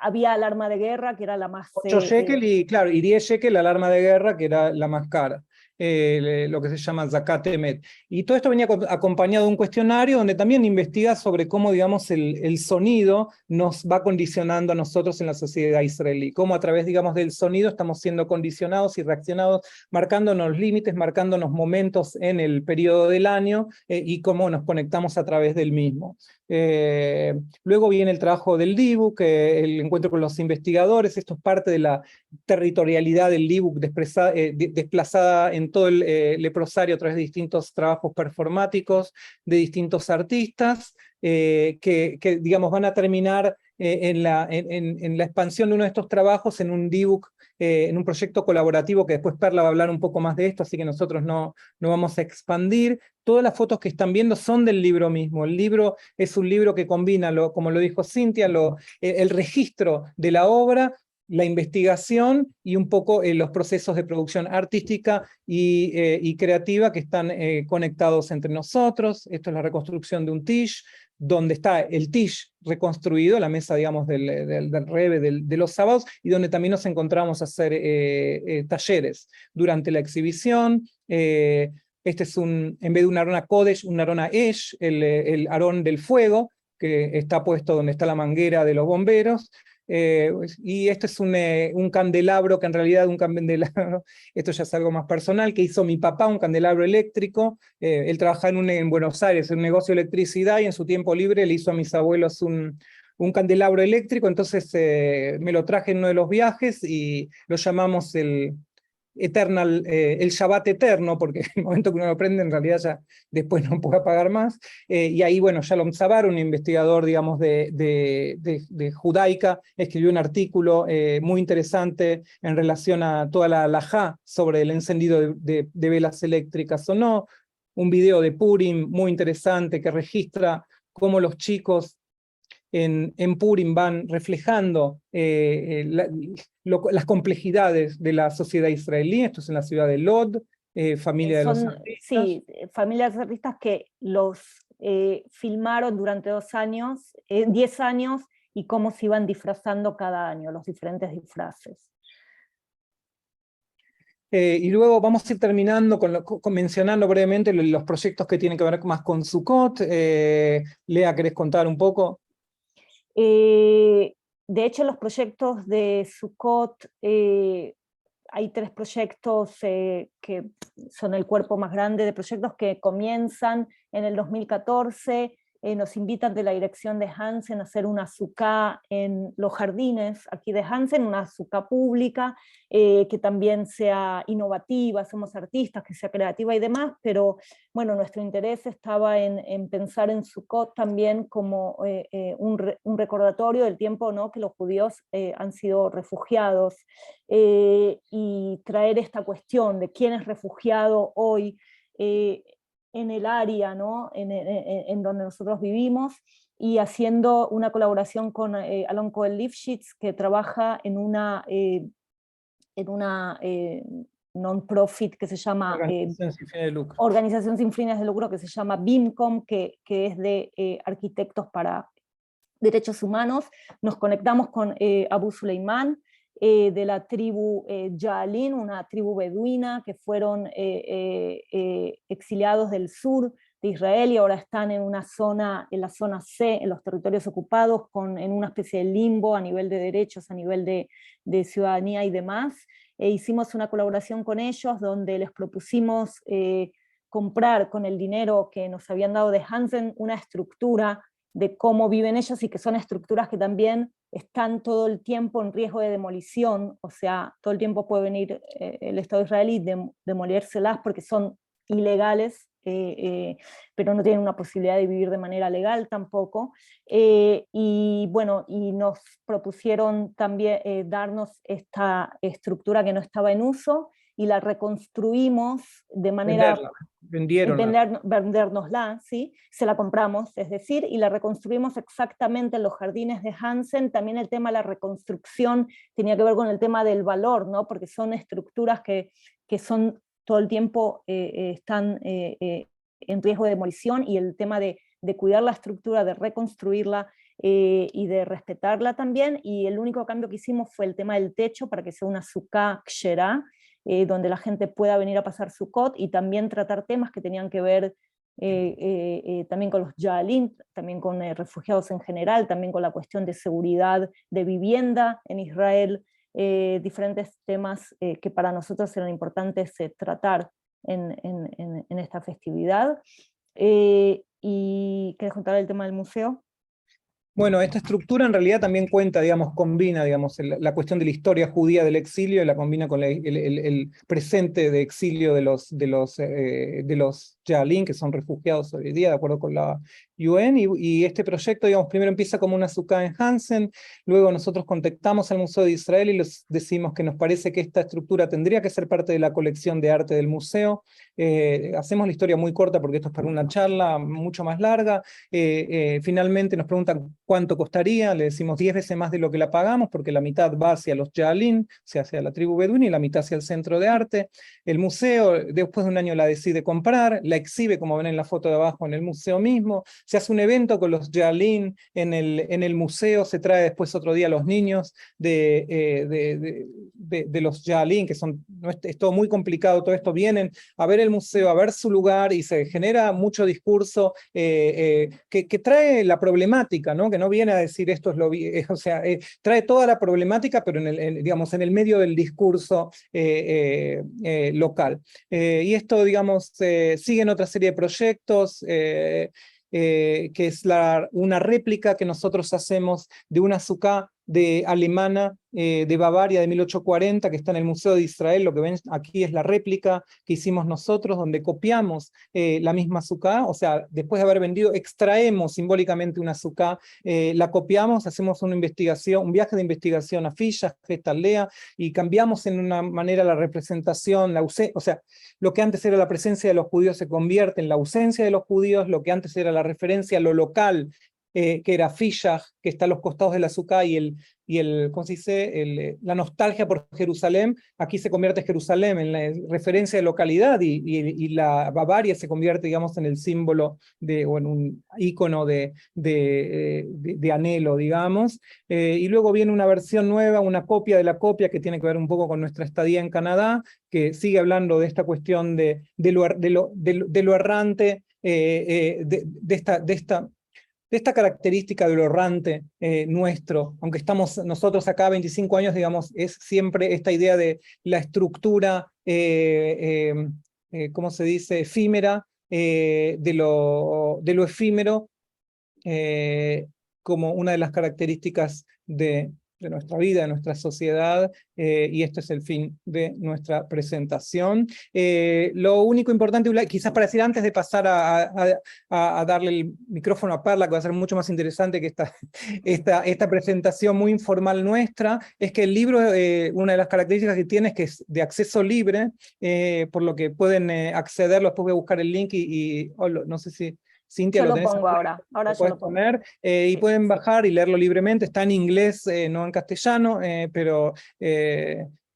Había alarma de guerra, que era la más... 8 shekel y 10 shekel la alarma de guerra, que era la más cara. Lo que se llama Zakat Emet. Y todo esto venía acompañado de un cuestionario donde también investiga sobre cómo, digamos, el sonido nos va condicionando a nosotros en la sociedad israelí, cómo a través, digamos, del sonido estamos siendo condicionados y reaccionados, marcándonos límites, marcándonos momentos en el periodo del año, y cómo nos conectamos a través del mismo. Luego viene el trabajo del Dibuk, el encuentro con los investigadores. Esto es parte de la territorialidad del Dibuk desplazada en todo el leprosario a través de distintos trabajos performáticos de distintos artistas, que digamos, van a terminar en la expansión de uno de estos trabajos en un Dibuk, en un proyecto colaborativo, que después Perla va a hablar un poco más de esto, así que nosotros no vamos a expandir. Todas las fotos que están viendo son del libro mismo. El libro es un libro que combina, como lo dijo Cintia, el registro de la obra, la investigación y un poco los procesos de producción artística y creativa que están conectados entre nosotros. Esto es la reconstrucción de un Tish, donde está el Tish reconstruido, la mesa, digamos, del Rebbe de los sábados, y donde también nos encontramos a hacer talleres durante la exhibición. Este es en vez de un Arona Kodesh, un Arona Esh, el Arón del fuego, que está puesto donde está la manguera de los bomberos. Y este es un candelabro, que en realidad un candelabro, esto ya es algo más personal, que hizo mi papá, un candelabro eléctrico. Él trabajaba en Buenos Aires, en un negocio de electricidad, y en su tiempo libre le hizo a mis abuelos un candelabro eléctrico. Entonces me lo traje en uno de los viajes y lo llamamos el Shabbat eterno, porque en el momento que uno lo prende, en realidad ya después no puede apagar más. Y ahí, bueno, Shalom Zabar, un investigador, digamos, de judaica, escribió un artículo muy interesante en relación a toda la halajá sobre el encendido de velas eléctricas o no. Un video de Purim muy interesante que registra cómo los chicos en Purim van reflejando las complejidades de la sociedad israelí. Esto es en la ciudad de Lod, familia de los artistas. Sí, familias de artistas que los filmaron durante 10 años, y cómo se iban disfrazando cada año, los diferentes disfraces. Y luego vamos a ir terminando mencionando brevemente los proyectos que tienen que ver más con Sukkot. Lea, ¿querés contar un poco? De hecho, los proyectos de Sukkot, hay 3 proyectos que son el cuerpo más grande de proyectos que comienzan en el 2014. Nos invitan de la dirección de Hansen a hacer una sukkah en los jardines aquí de Hansen, una sukkah pública, que también sea innovativa, somos artistas, que sea creativa y demás, pero bueno, nuestro interés estaba en pensar en Sukkot también como un recordatorio del tiempo, ¿no?, que los judíos han sido refugiados, y traer esta cuestión de quién es refugiado hoy, en el área, ¿no?, en donde nosotros vivimos, y haciendo una colaboración con Alon Cohen Lifshitz, que trabaja en una non-profit que se llama Organización Sin Fines de Lucro, que se llama BIMCOM, que es de arquitectos para derechos humanos. Nos conectamos con Abu Suleiman, de la tribu Ja'alin, una tribu beduina que fueron exiliados del sur de Israel y ahora están en la zona C, en los territorios ocupados, en una especie de limbo a nivel de derechos, a nivel de ciudadanía y demás. Hicimos una colaboración con ellos donde les propusimos comprar con el dinero que nos habían dado de Hansen una estructura de cómo viven ellos, y que son estructuras que también están todo el tiempo en riesgo de demolición. O sea, todo el tiempo puede venir el Estado israelí y demolérselas porque son ilegales, pero no tienen una posibilidad de vivir de manera legal tampoco. Y bueno, y nos propusieron también darnos esta estructura que no estaba en uso, y la reconstruimos de manera... Vendérnosla, ¿sí? Se la compramos, es decir, y la reconstruimos exactamente en los jardines de Hansen. También el tema de la reconstrucción tenía que ver con el tema del valor, ¿no?, porque son estructuras que son todo el tiempo, están en riesgo de demolición, y el tema de cuidar la estructura, de reconstruirla y de respetarla también. Y el único cambio que hicimos fue el tema del techo, para que sea una sukkah ksherá, donde la gente pueda venir a pasar Sukkot, y también tratar temas que tenían que ver también con los Ja'alin, también con refugiados en general, también con la cuestión de seguridad de vivienda en Israel, diferentes temas que para nosotros eran importantes tratar en esta festividad. ¿Y querés contar el tema del museo? Bueno, esta estructura en realidad también cuenta, digamos, combina, digamos, la cuestión de la historia judía del exilio, y la combina con el presente de exilio de los Ja'alin, que son refugiados hoy día, de acuerdo con la UN, y este proyecto, digamos, primero empieza como una sukkah en Hansen, luego nosotros contactamos al Museo de Israel y les decimos que nos parece que esta estructura tendría que ser parte de la colección de arte del museo. Hacemos la historia muy corta porque esto es para una charla mucho más larga. Finalmente nos preguntan cuánto costaría, le decimos 10 veces más de lo que la pagamos, porque la mitad va hacia los Ja'alin, o sea, hacia la tribu beduina, y la mitad hacia el centro de arte. El museo, después de un año, la decide comprar. La la exhibe, como ven en la foto de abajo, en el museo mismo. Se hace un evento con los Yalin en el museo, se trae después otro día a los niños de los Yalin, que son, no es todo muy complicado, todo esto, vienen a ver el museo, a ver su lugar, y se genera mucho discurso que trae la problemática, ¿no? Que no viene a decir esto es lo o sea, trae toda la problemática, pero digamos, en el medio del discurso local. Y esto, digamos, sigue en otra serie de proyectos, que es una réplica que nosotros hacemos de una azúcar alemana de Bavaria de 1840, que está en el Museo de Israel. Lo que ven aquí es la réplica que hicimos nosotros, donde copiamos la misma azúcar, o sea, después de haber vendido, extraemos simbólicamente una azúcar, la copiamos, hacemos una investigación, un viaje de investigación a Villach, Gestalea, y cambiamos en una manera la representación, o sea, lo que antes era la presencia de los judíos se convierte en la ausencia de los judíos, lo que antes era la referencia a lo local, que era Villach, que está a los costados del azúcar, y ¿cómo se dice? La nostalgia por Jerusalén, aquí se convierte Jerusalén en la referencia de localidad, y la Bavaria se convierte, digamos, en el símbolo o en un ícono de anhelo, digamos. Y luego viene una versión nueva, una copia de la copia, que tiene que ver un poco con nuestra estadía en Canadá, que sigue hablando de esta cuestión de lo errante, de esta característica de lo errante nuestro, aunque estamos nosotros acá 25 años, digamos, es siempre esta idea de la estructura, ¿cómo se dice?, efímera, de lo efímero, como una de las características de nuestra vida, de nuestra sociedad, y este es el fin de nuestra presentación. Lo único importante, quizás para decir antes de pasar a darle el micrófono a Perla, que va a ser mucho más interesante que esta presentación muy informal nuestra, es que el libro, una de las características que tiene es que es de acceso libre, por lo que pueden accederlo. Después voy a buscar el link no sé si Cintia, yo lo lo tenés pongo ahora yo puedes lo pongo. poner, y pueden bajar y leerlo libremente. Está en inglés, no en castellano, pero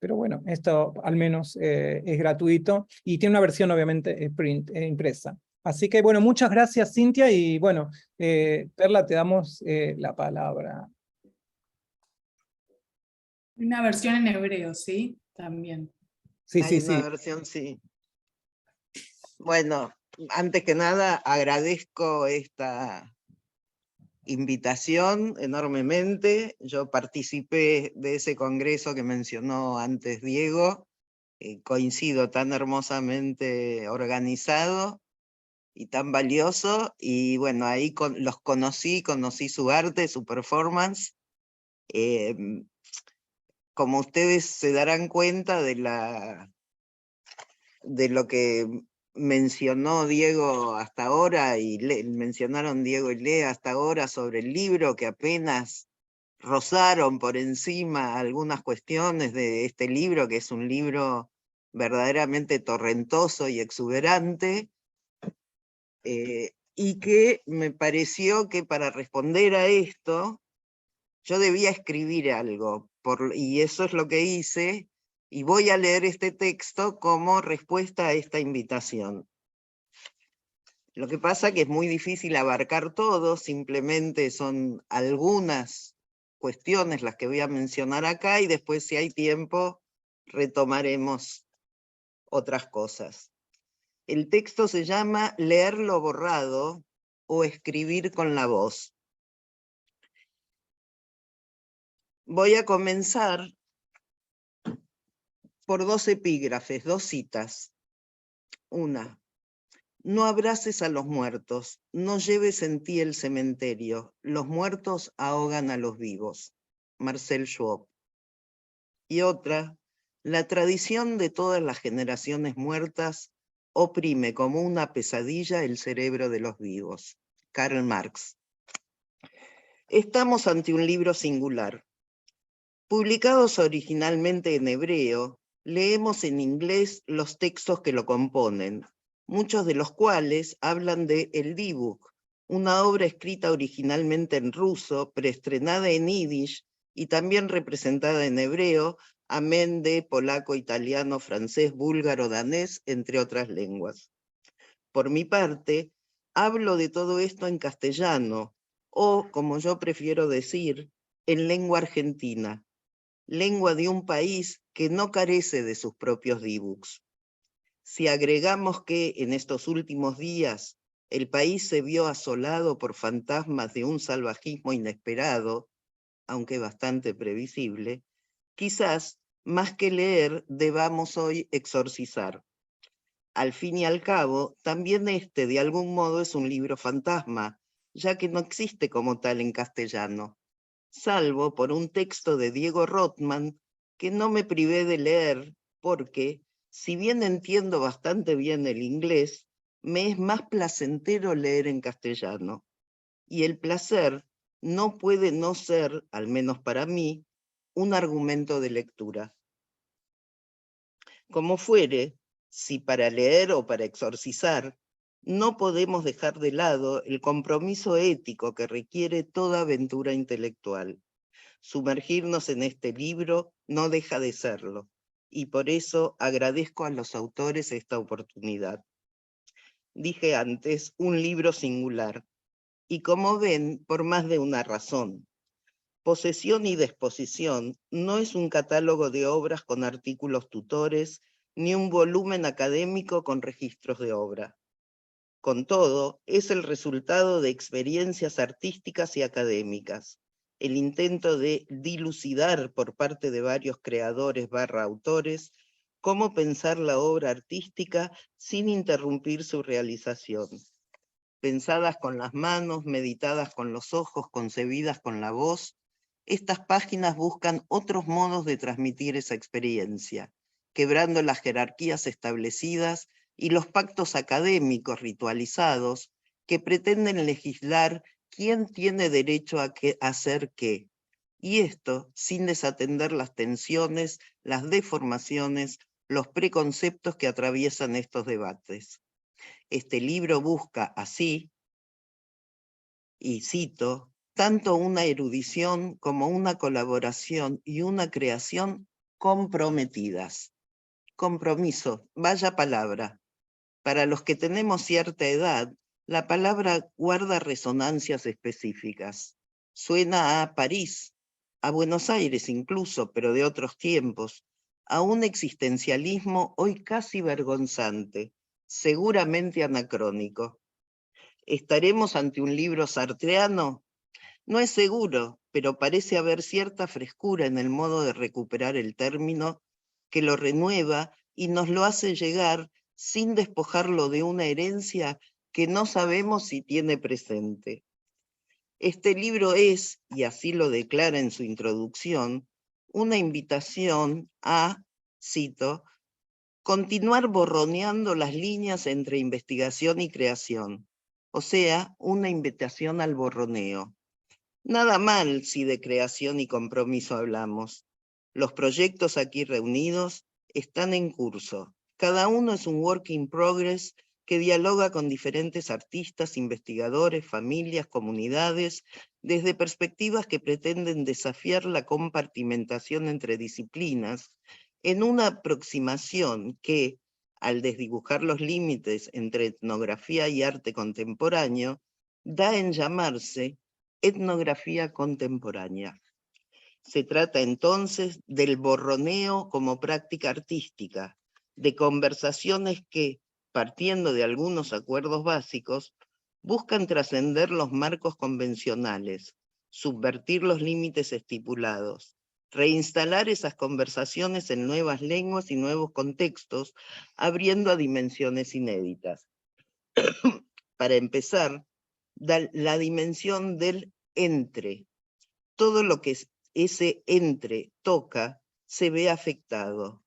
bueno, esto al menos es gratuito, y tiene una versión obviamente impresa. Así que bueno, muchas gracias, Cintia, y bueno, Perla, te damos la palabra. Una versión en hebreo, ¿sí? También. Sí, Hay sí, una sí. versión, sí. Bueno, antes que nada agradezco esta invitación enormemente. Yo participé de ese congreso que mencionó antes Diego, coincido, tan hermosamente organizado y tan valioso, y bueno, ahí los conocí su arte, su performance. Como ustedes se darán cuenta de lo que mencionó Diego hasta ahora, y mencionaron Diego y Lea hasta ahora sobre el libro, que apenas rozaron por encima algunas cuestiones de este libro, que es un libro verdaderamente torrentoso y exuberante, y que me pareció que para responder a esto yo debía escribir algo, y eso es lo que hice, y voy a leer este texto como respuesta a esta invitación. Lo que pasa que es muy difícil abarcar todo, simplemente son algunas cuestiones las que voy a mencionar acá, y después, si hay tiempo, retomaremos otras cosas. El texto se llama Leer lo borrado o escribir con la voz. Voy a comenzar por 2 epígrafes, 2 citas. Una: no abraces a los muertos, no lleves en ti el cementerio, los muertos ahogan a los vivos. Marcel Schwab. Y otra: la tradición de todas las generaciones muertas oprime como una pesadilla el cerebro de los vivos. Karl Marx. Estamos ante un libro singular. Publicados originalmente en hebreo, leemos en inglés los textos que lo componen, muchos de los cuales hablan de El Dibuk, una obra escrita originalmente en ruso, preestrenada en yiddish y también representada en hebreo, amén de polaco, italiano, francés, búlgaro, danés, entre otras lenguas. Por mi parte, hablo de todo esto en castellano, o, como yo prefiero decir, en lengua argentina, lengua de un país que no carece de sus propios D-Books. Si agregamos que en estos últimos días el país se vio asolado por fantasmas de un salvajismo inesperado, aunque bastante previsible, quizás más que leer debamos hoy exorcizar. Al fin y al cabo, también este de algún modo es un libro fantasma, ya que no existe como tal en castellano, salvo por un texto de Diego Rothman que no me privé de leer porque, si bien entiendo bastante bien el inglés, me es más placentero leer en castellano. Y el placer no puede no ser, al menos para mí, un argumento de lectura. Como fuere, si para leer o para exorcizar, no podemos dejar de lado el compromiso ético que requiere toda aventura intelectual. Sumergirnos en este libro no deja de serlo, y por eso agradezco a los autores esta oportunidad. Dije antes, un libro singular, y como ven, por más de una razón. Posesión y Desposición no es un catálogo de obras con artículos tutores, ni un volumen académico con registros de obra. Con todo, es el resultado de experiencias artísticas y académicas, el intento de dilucidar por parte de varios creadores / autores cómo pensar la obra artística sin interrumpir su realización. Pensadas con las manos, meditadas con los ojos, concebidas con la voz, estas páginas buscan otros modos de transmitir esa experiencia, quebrando las jerarquías establecidas y los pactos académicos ritualizados que pretenden legislar quién tiene derecho a hacer qué, y esto sin desatender las tensiones, las deformaciones, los preconceptos que atraviesan estos debates. Este libro busca así, y cito, tanto una erudición como una colaboración y una creación comprometidas. Compromiso, vaya palabra. Para los que tenemos cierta edad, la palabra guarda resonancias específicas. Suena a París, a Buenos Aires incluso, pero de otros tiempos, a un existencialismo hoy casi vergonzante, seguramente anacrónico. ¿Estaremos ante un libro sartreano? No es seguro, pero parece haber cierta frescura en el modo de recuperar el término que lo renueva y nos lo hace llegar sin despojarlo de una herencia que no sabemos si tiene presente. Este libro es, y así lo declara en su introducción, una invitación a, cito, continuar borroneando las líneas entre investigación y creación, o sea, una invitación al borroneo. Nada mal si de creación y compromiso hablamos. Los proyectos aquí reunidos están en curso. Cada uno es un work in progress que dialoga con diferentes artistas, investigadores, familias, comunidades, desde perspectivas que pretenden desafiar la compartimentación entre disciplinas en una aproximación que, al desdibujar los límites entre etnografía y arte contemporáneo, da en llamarse etnografía contemporánea. Se trata entonces del borroneo como práctica artística, de conversaciones que, partiendo de algunos acuerdos básicos, buscan trascender los marcos convencionales, subvertir los límites estipulados, reinstalar esas conversaciones en nuevas lenguas y nuevos contextos, abriendo a dimensiones inéditas. Para empezar, la dimensión del entre. Todo lo que ese entre toca se ve afectado.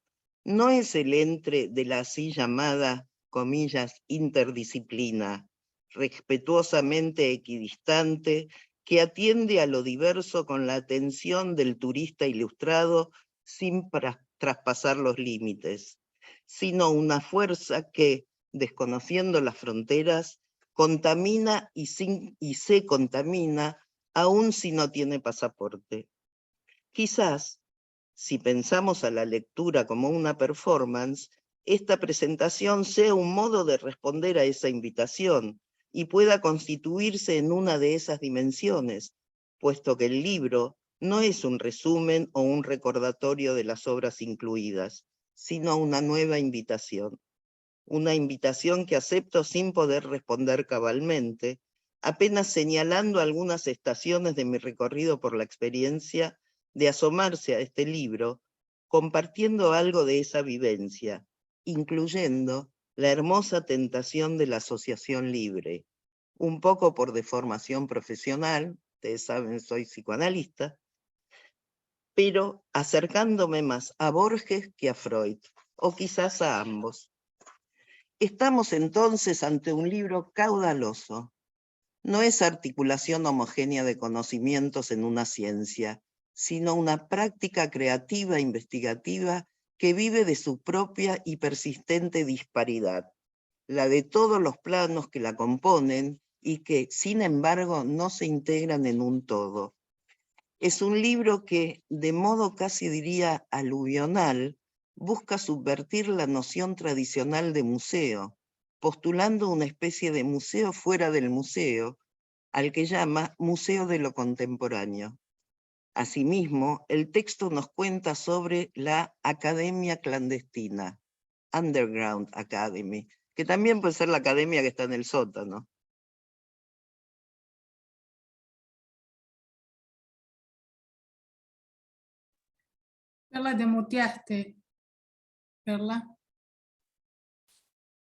No es el entre de la así llamada, comillas, interdisciplina, respetuosamente equidistante, que atiende a lo diverso con la atención del turista ilustrado sin traspasar los límites, sino una fuerza que, desconociendo las fronteras, contamina y se contamina aun si no tiene pasaporte. Quizás, si pensamos a la lectura como una performance, esta presentación sea un modo de responder a esa invitación y pueda constituirse en una de esas dimensiones, puesto que el libro no es un resumen o un recordatorio de las obras incluidas, sino una nueva invitación. Una invitación que acepto sin poder responder cabalmente, apenas señalando algunas estaciones de mi recorrido por la experiencia de asomarse a este libro, compartiendo algo de esa vivencia, incluyendo la hermosa tentación de la asociación libre, un poco por deformación profesional, ustedes saben, soy psicoanalista, pero acercándome más a Borges que a Freud, o quizás a ambos. Estamos entonces ante un libro caudaloso. No es articulación homogénea de conocimientos en una ciencia, sino una práctica creativa investigativa que vive de su propia y persistente disparidad, la de todos los planos que la componen y que, sin embargo, no se integran en un todo. Es un libro que, de modo casi diría aluvional, busca subvertir la noción tradicional de museo, postulando una especie de museo fuera del museo, al que llama Museo de lo Contemporáneo. Asimismo, el texto nos cuenta sobre la academia clandestina, Underground Academy, que también puede ser la academia que está en el sótano. Perla, te muteaste. Perla.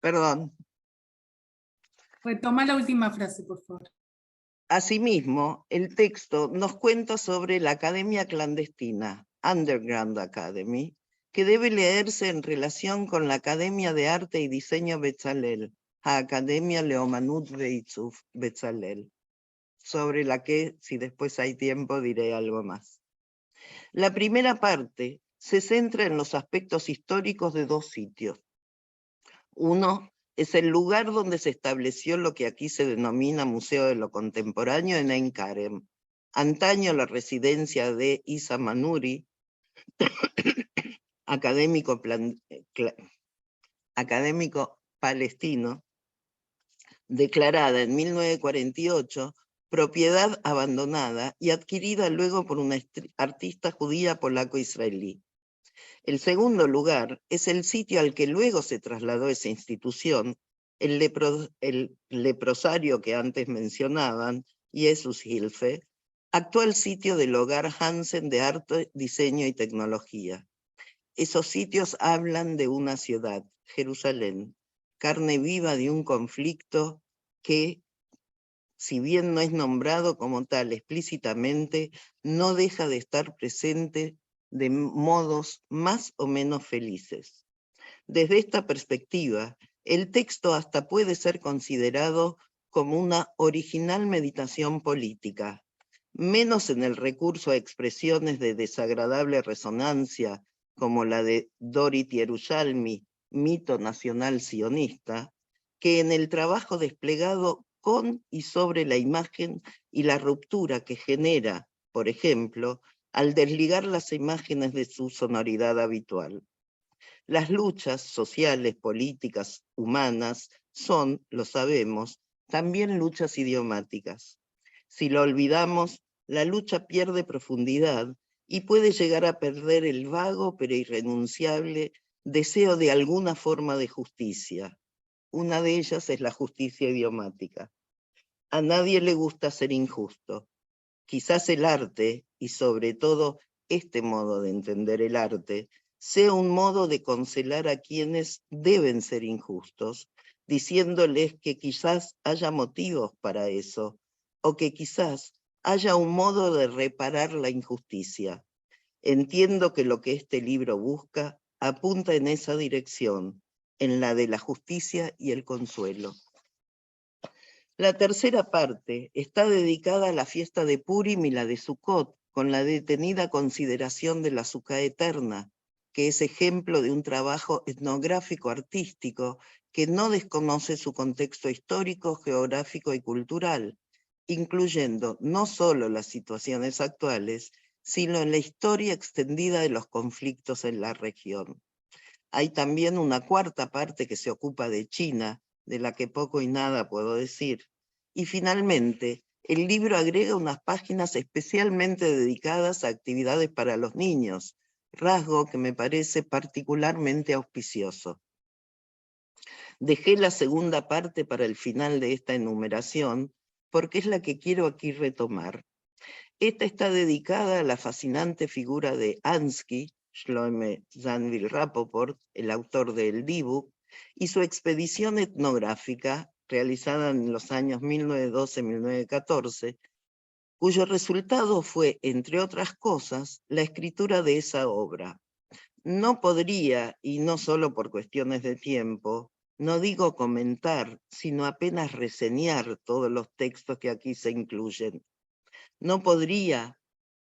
Perdón. Retoma la última frase, por favor. Asimismo, el texto nos cuenta sobre la academia clandestina, Underground Academy, que debe leerse en relación con la Academia de Arte y Diseño Bezalel, Academia Leomanut Beizuf Bezalel, sobre la que, si después hay tiempo, diré algo más. La primera parte se centra en los aspectos históricos de dos sitios. Uno es el lugar donde se estableció lo que aquí se denomina Museo de lo Contemporáneo en Ein Karem, antaño la residencia de Isa Manuri, académico palestino, declarada en 1948 propiedad abandonada y adquirida luego por una artista judía polaco-israelí. El segundo lugar es el sitio al que luego se trasladó esa institución, el leprosario que antes mencionaban, Jesus Hilfe, actual sitio del hogar Hansen de Arte, Diseño y Tecnología. Esos sitios hablan de una ciudad, Jerusalén, carne viva de un conflicto que, si bien no es nombrado como tal explícitamente, no deja de estar presente de modos más o menos felices. Desde esta perspectiva, el texto hasta puede ser considerado como una original meditación política, menos en el recurso a expresiones de desagradable resonancia, como la de Dorit Yerushalmi, mito nacional sionista, que en el trabajo desplegado con y sobre la imagen y la ruptura que genera, por ejemplo, al desligar las imágenes de su sonoridad habitual. Las luchas sociales, políticas, humanas, son, lo sabemos, también luchas idiomáticas. Si lo olvidamos, la lucha pierde profundidad y puede llegar a perder el vago pero irrenunciable deseo de alguna forma de justicia. Una de ellas es la justicia idiomática. A nadie le gusta ser injusto. Quizás el arte, y sobre todo este modo de entender el arte, sea un modo de consolar a quienes deben ser injustos, diciéndoles que quizás haya motivos para eso, o que quizás haya un modo de reparar la injusticia. Entiendo que lo que este libro busca apunta en esa dirección, en la de la justicia y el consuelo. La tercera parte está dedicada a la fiesta de Purim y la de Sukkot, con la detenida consideración de la Sukkah eterna, que es ejemplo de un trabajo etnográfico artístico que no desconoce su contexto histórico, geográfico y cultural, incluyendo no solo las situaciones actuales, sino en la historia extendida de los conflictos en la región. Hay también una cuarta parte que se ocupa de China, de la que poco y nada puedo decir. Y finalmente, el libro agrega unas páginas especialmente dedicadas a actividades para los niños, rasgo que me parece particularmente auspicioso. Dejé la segunda parte para el final de esta enumeración, porque es la que quiero aquí retomar. Esta está dedicada a la fascinante figura de Ansky, Shloime Zalman Rapoport, el autor de El Dibuk, y su expedición etnográfica, realizada en los años 1912-1914, cuyo resultado fue, entre otras cosas, la escritura de esa obra. No podría, y no solo por cuestiones de tiempo, no digo comentar, sino apenas reseñar todos los textos que aquí se incluyen. No podría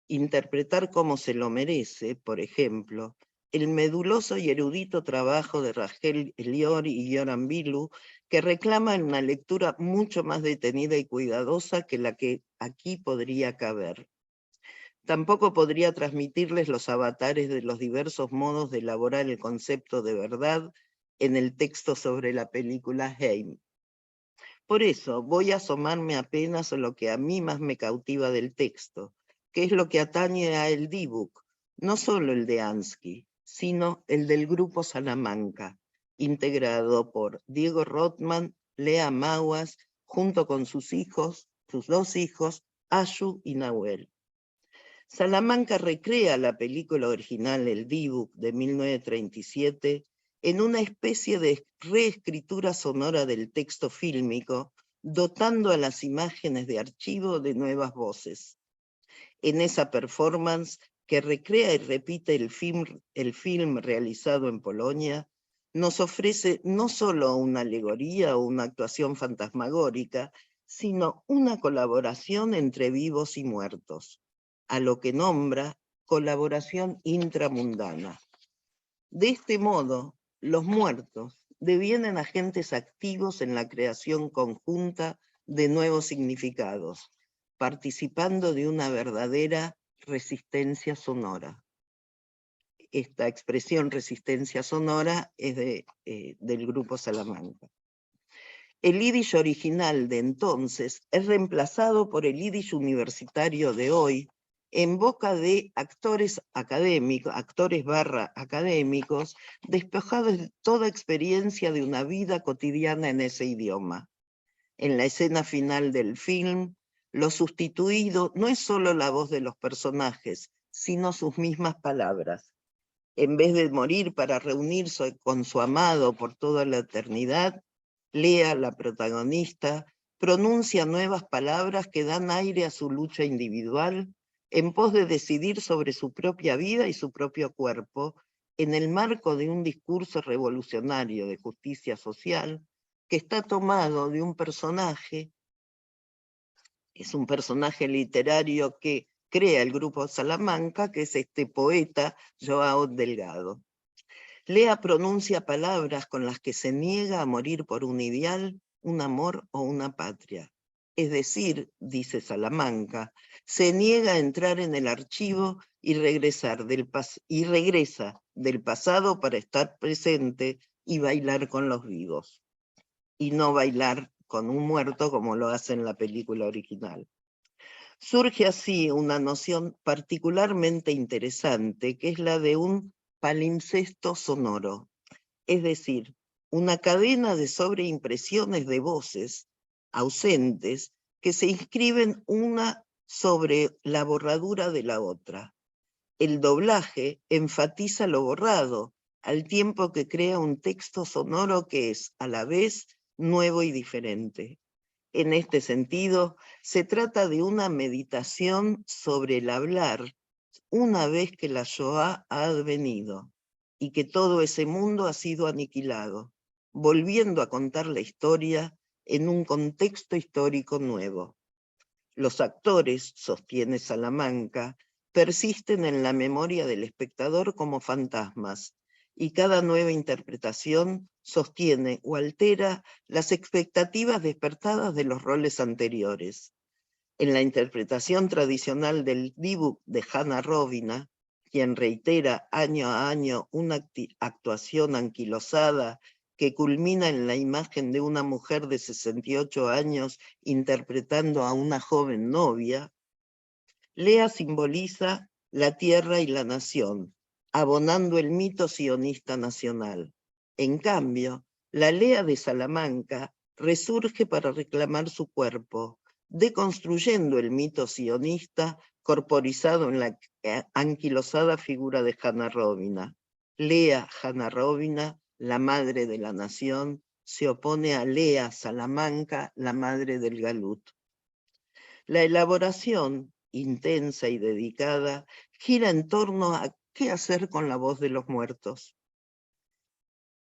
interpretar como se lo merece, por ejemplo, el meduloso y erudito trabajo de Rachel Elior y Yoram Bilu, que reclama una lectura mucho más detenida y cuidadosa que la que aquí podría caber. Tampoco podría transmitirles los avatares de los diversos modos de elaborar el concepto de verdad en el texto sobre la película Haim. Por eso voy a asomarme apenas a lo que a mí más me cautiva del texto, que es lo que atañe a El Dibuk, no solo el de Ansky, sino el del Grupo Salamanca, integrado por Diego Rothman, Lea Maguas, junto con sus dos hijos, Ashu y Nahuel. Salamanca recrea la película original El Dibuk de 1937 en una especie de reescritura sonora del texto fílmico, dotando a las imágenes de archivo de nuevas voces. En esa performance, que recrea y repite el film realizado en Polonia, nos ofrece no solo una alegoría o una actuación fantasmagórica, sino una colaboración entre vivos y muertos, a lo que nombra colaboración intramundana. De este modo, los muertos devienen agentes activos en la creación conjunta de nuevos significados, participando de una verdadera resistencia sonora. Esta expresión resistencia sonora es del Grupo Salamanca. El yiddish original de entonces es reemplazado por el yiddish universitario de hoy, en boca de actores académicos, despojados de toda experiencia de una vida cotidiana en ese idioma. En la escena final del film, lo sustituido no es solo la voz de los personajes, sino sus mismas palabras. En vez de morir para reunirse con su amado por toda la eternidad, Lea, la protagonista, pronuncia nuevas palabras que dan aire a su lucha individual en pos de decidir sobre su propia vida y su propio cuerpo en el marco de un discurso revolucionario de justicia social que está tomado de un personaje, es un personaje literario que crea el Grupo Salamanca, que es este poeta Joao Delgado. Lea pronuncia palabras con las que se niega a morir por un ideal, un amor o una patria. Es decir, dice Salamanca, se niega a entrar en el archivo y regresa del pasado para estar presente y bailar con los vivos. Y no bailar con un muerto como lo hace en la película original. Surge así una noción particularmente interesante, que es la de un palimpsesto sonoro, es decir, una cadena de sobreimpresiones de voces ausentes que se inscriben una sobre la borradura de la otra. El doblaje enfatiza lo borrado, al tiempo que crea un texto sonoro que es, a la vez, nuevo y diferente. En este sentido, se trata de una meditación sobre el hablar una vez que la Shoah ha advenido y que todo ese mundo ha sido aniquilado, volviendo a contar la historia en un contexto histórico nuevo. Los actores, sostiene Salamanca, persisten en la memoria del espectador como fantasmas, y cada nueva interpretación sostiene o altera las expectativas despertadas de los roles anteriores. En la interpretación tradicional del Dibuk de Hannah Robina, quien reitera año a año una actuación anquilosada que culmina en la imagen de una mujer de 68 años interpretando a una joven novia, Lea simboliza la tierra y la nación, abonando el mito sionista nacional. En cambio, la Lea de Salamanca resurge para reclamar su cuerpo, deconstruyendo el mito sionista corporizado en la anquilosada figura de Hannah Robina. Lea Hannah Robina, la madre de la nación, se opone a Lea Salamanca, la madre del Galut. La elaboración, intensa y dedicada, gira en torno a qué hacer con la voz de los muertos.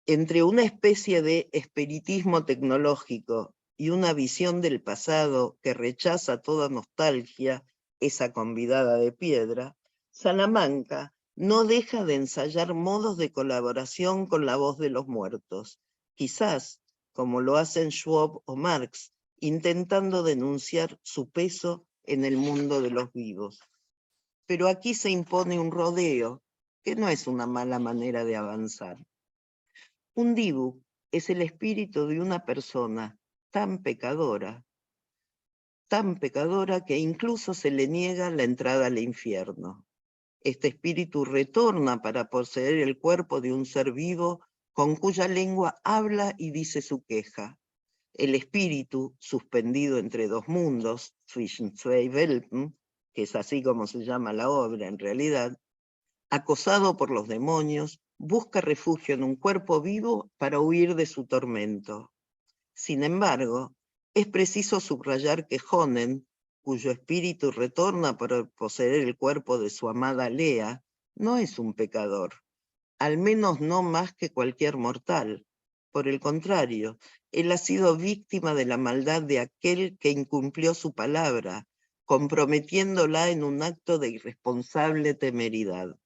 Entre una especie de espiritismo tecnológico y una visión del pasado que rechaza toda nostalgia, esa convidada de piedra, Salamanca no deja de ensayar modos de colaboración con la voz de los muertos, quizás como lo hacen Schwab o Marx, intentando denunciar su peso en el mundo de los vivos. Pero aquí se impone un rodeo, que no es una mala manera de avanzar. Un Dibuk es el espíritu de una persona tan pecadora que incluso se le niega la entrada al infierno. Este espíritu retorna para poseer el cuerpo de un ser vivo con cuya lengua habla y dice su queja. El espíritu, suspendido entre dos mundos, zwischen zwei Welten, que es así como se llama la obra en realidad, acosado por los demonios, busca refugio en un cuerpo vivo para huir de su tormento. Sin embargo, es preciso subrayar que Honen, cuyo espíritu retorna para poseer el cuerpo de su amada Lea, no es un pecador, al menos no más que cualquier mortal. Por el contrario, él ha sido víctima de la maldad de aquel que incumplió su palabra, comprometiéndola en un acto de irresponsable temeridad.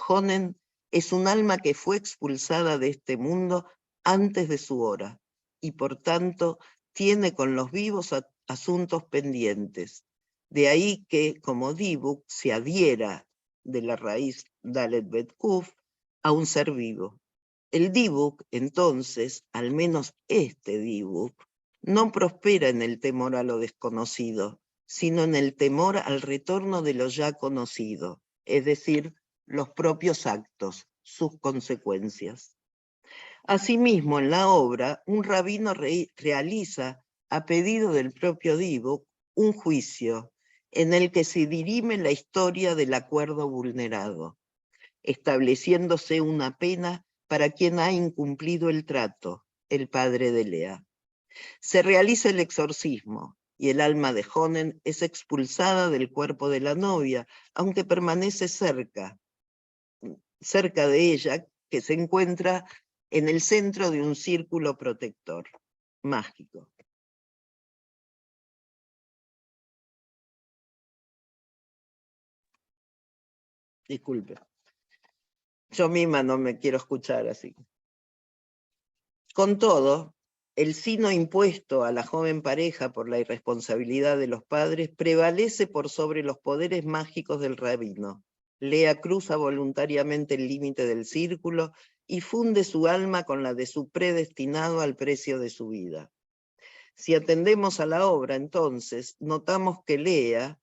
Honen es un alma que fue expulsada de este mundo antes de su hora, y por tanto tiene con los vivos asuntos pendientes. De ahí que, como Dibuk, se adhiera de la raíz Dalet Bet Kuf a un ser vivo. El Dibuk, entonces, al menos este Dibuk, no prospera en el temor a lo desconocido, sino en el temor al retorno de lo ya conocido, es decir, los propios actos, sus consecuencias. Asimismo, en la obra, un rabino realiza, a pedido del propio Dibuk, un juicio en el que se dirime la historia del acuerdo vulnerado, estableciéndose una pena para quien ha incumplido el trato, el padre de Lea. Se realiza el exorcismo y el alma de Honen es expulsada del cuerpo de la novia, aunque permanece cerca de ella, que se encuentra en el centro de un círculo protector mágico. Disculpe. Yo misma no me quiero escuchar así. Con todo, el sino impuesto a la joven pareja por la irresponsabilidad de los padres prevalece por sobre los poderes mágicos del rabino. Lea cruza voluntariamente el límite del círculo y funde su alma con la de su predestinado al precio de su vida. Si atendemos a la obra, entonces, notamos que Lea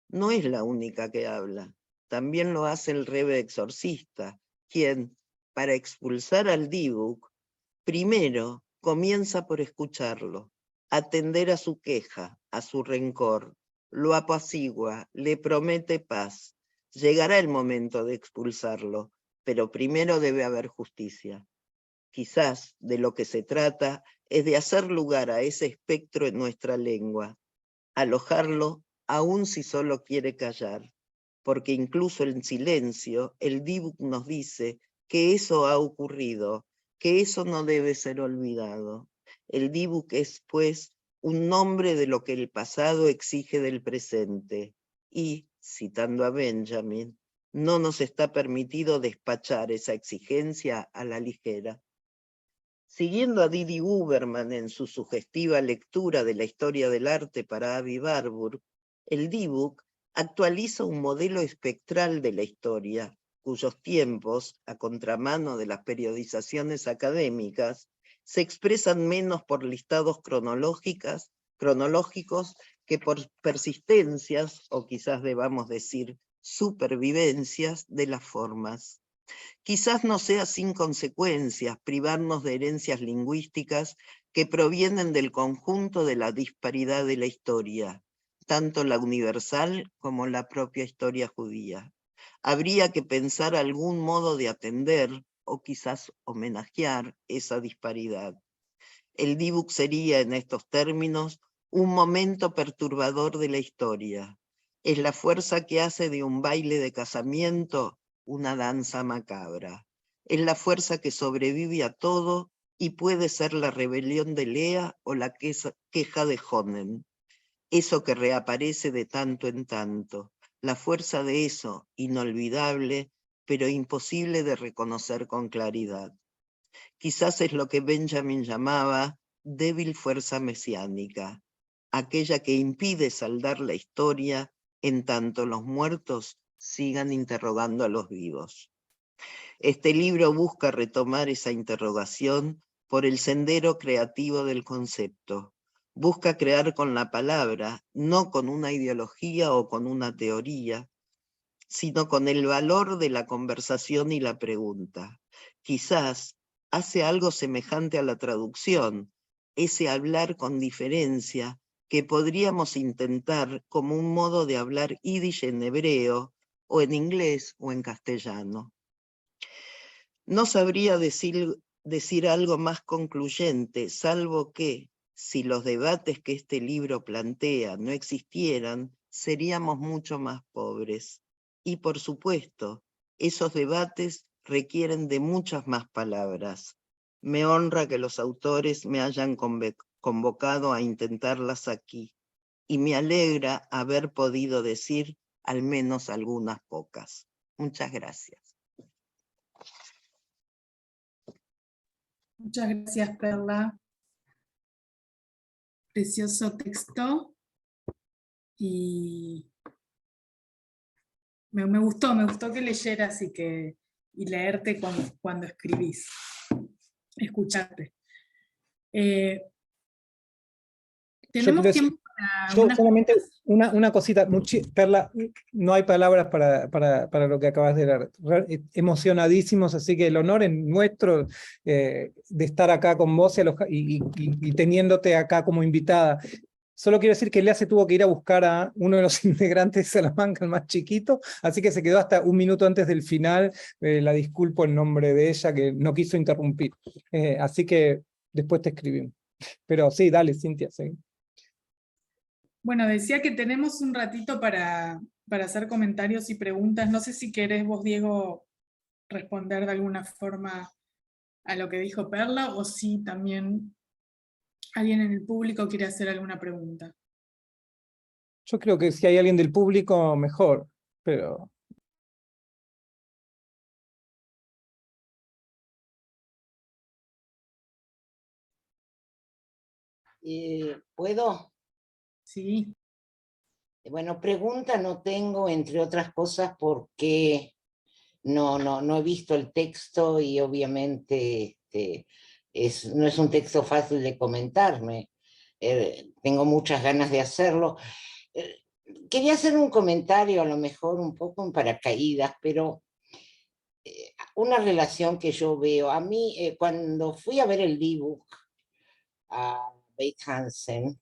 no es la única que habla. También lo hace el Rebbe exorcista, quien, para expulsar al Dibuk, primero comienza por escucharlo, atender a su queja, a su rencor, lo apacigua, le promete paz. Llegará el momento de expulsarlo, pero primero debe haber justicia. Quizás de lo que se trata es de hacer lugar a ese espectro en nuestra lengua, alojarlo aun si solo quiere callar, porque incluso en silencio el Dibuk nos dice que eso ha ocurrido, que eso no debe ser olvidado. El Dibuk es, pues, un nombre de lo que el pasado exige del presente, y, citando a Benjamin, no nos está permitido despachar esa exigencia a la ligera. Siguiendo a Didi Huberman en su sugestiva lectura de la historia del arte para Avi Warburg, el Dibuk actualiza un modelo espectral de la historia, cuyos tiempos, a contramano de las periodizaciones académicas, se expresan menos por listados cronológicos que por persistencias, o quizás debamos decir supervivencias, de las formas. Quizás no sea sin consecuencias privarnos de herencias lingüísticas que provienen del conjunto de la disparidad de la historia, tanto la universal como la propia historia judía. Habría que pensar algún modo de atender, o quizás homenajear, esa disparidad. El Dibuk sería, en estos términos, un momento perturbador de la historia. Es la fuerza que hace de un baile de casamiento una danza macabra. Es la fuerza que sobrevive a todo y puede ser la rebelión de Lea o la queja de Honen. Eso que reaparece de tanto en tanto, la fuerza de eso, inolvidable, pero imposible de reconocer con claridad. Quizás es lo que Benjamin llamaba débil fuerza mesiánica, aquella que impide saldar la historia en tanto los muertos sigan interrogando a los vivos. Este libro busca retomar esa interrogación por el sendero creativo del concepto. Busca crear con la palabra, no con una ideología o con una teoría, sino con el valor de la conversación y la pregunta. Quizás hace algo semejante a la traducción, ese hablar con diferencia que podríamos intentar como un modo de hablar yiddish en hebreo, o en inglés o en castellano. No sabría decir algo más concluyente, salvo que, si los debates que este libro plantea no existieran, seríamos mucho más pobres. Y por supuesto, esos debates requieren de muchas más palabras. Me honra que los autores me hayan convocado a intentarlas aquí, y me alegra haber podido decir al menos algunas pocas. Muchas gracias. Muchas gracias, Perla. Precioso texto. Y me gustó que leyeras y leerte cuando escribís, escucharte. Tenemos tiempo para Yo unas solamente preguntas. una cosita, Perla, no hay palabras para lo que acabas de leer. Emocionadísimos, así que el honor es nuestro de estar acá con vos y teniéndote acá como invitada. Solo quiero decir que Lea se tuvo que ir a buscar a uno de los integrantes de Salamanca, el más chiquito, así que se quedó hasta un minuto antes del final. La disculpo en nombre de ella, que no quiso interrumpir. Así que después te escribimos. Pero sí, dale, Cintia, sí. Bueno, decía que tenemos un ratito para hacer comentarios y preguntas. No sé si querés vos, Diego, responder de alguna forma a lo que dijo Perla, o si también alguien en el público quiere hacer alguna pregunta. Yo creo que si hay alguien del público, mejor, pero... ¿Puedo? Sí. Bueno, pregunta no tengo, entre otras cosas, porque no he visto el texto y obviamente no es un texto fácil de comentarme. Tengo muchas ganas de hacerlo. Quería hacer un comentario, a lo mejor un poco en paracaídas, pero una relación que yo veo. A mí, cuando fui a ver el Dibuk a Beit Hansen,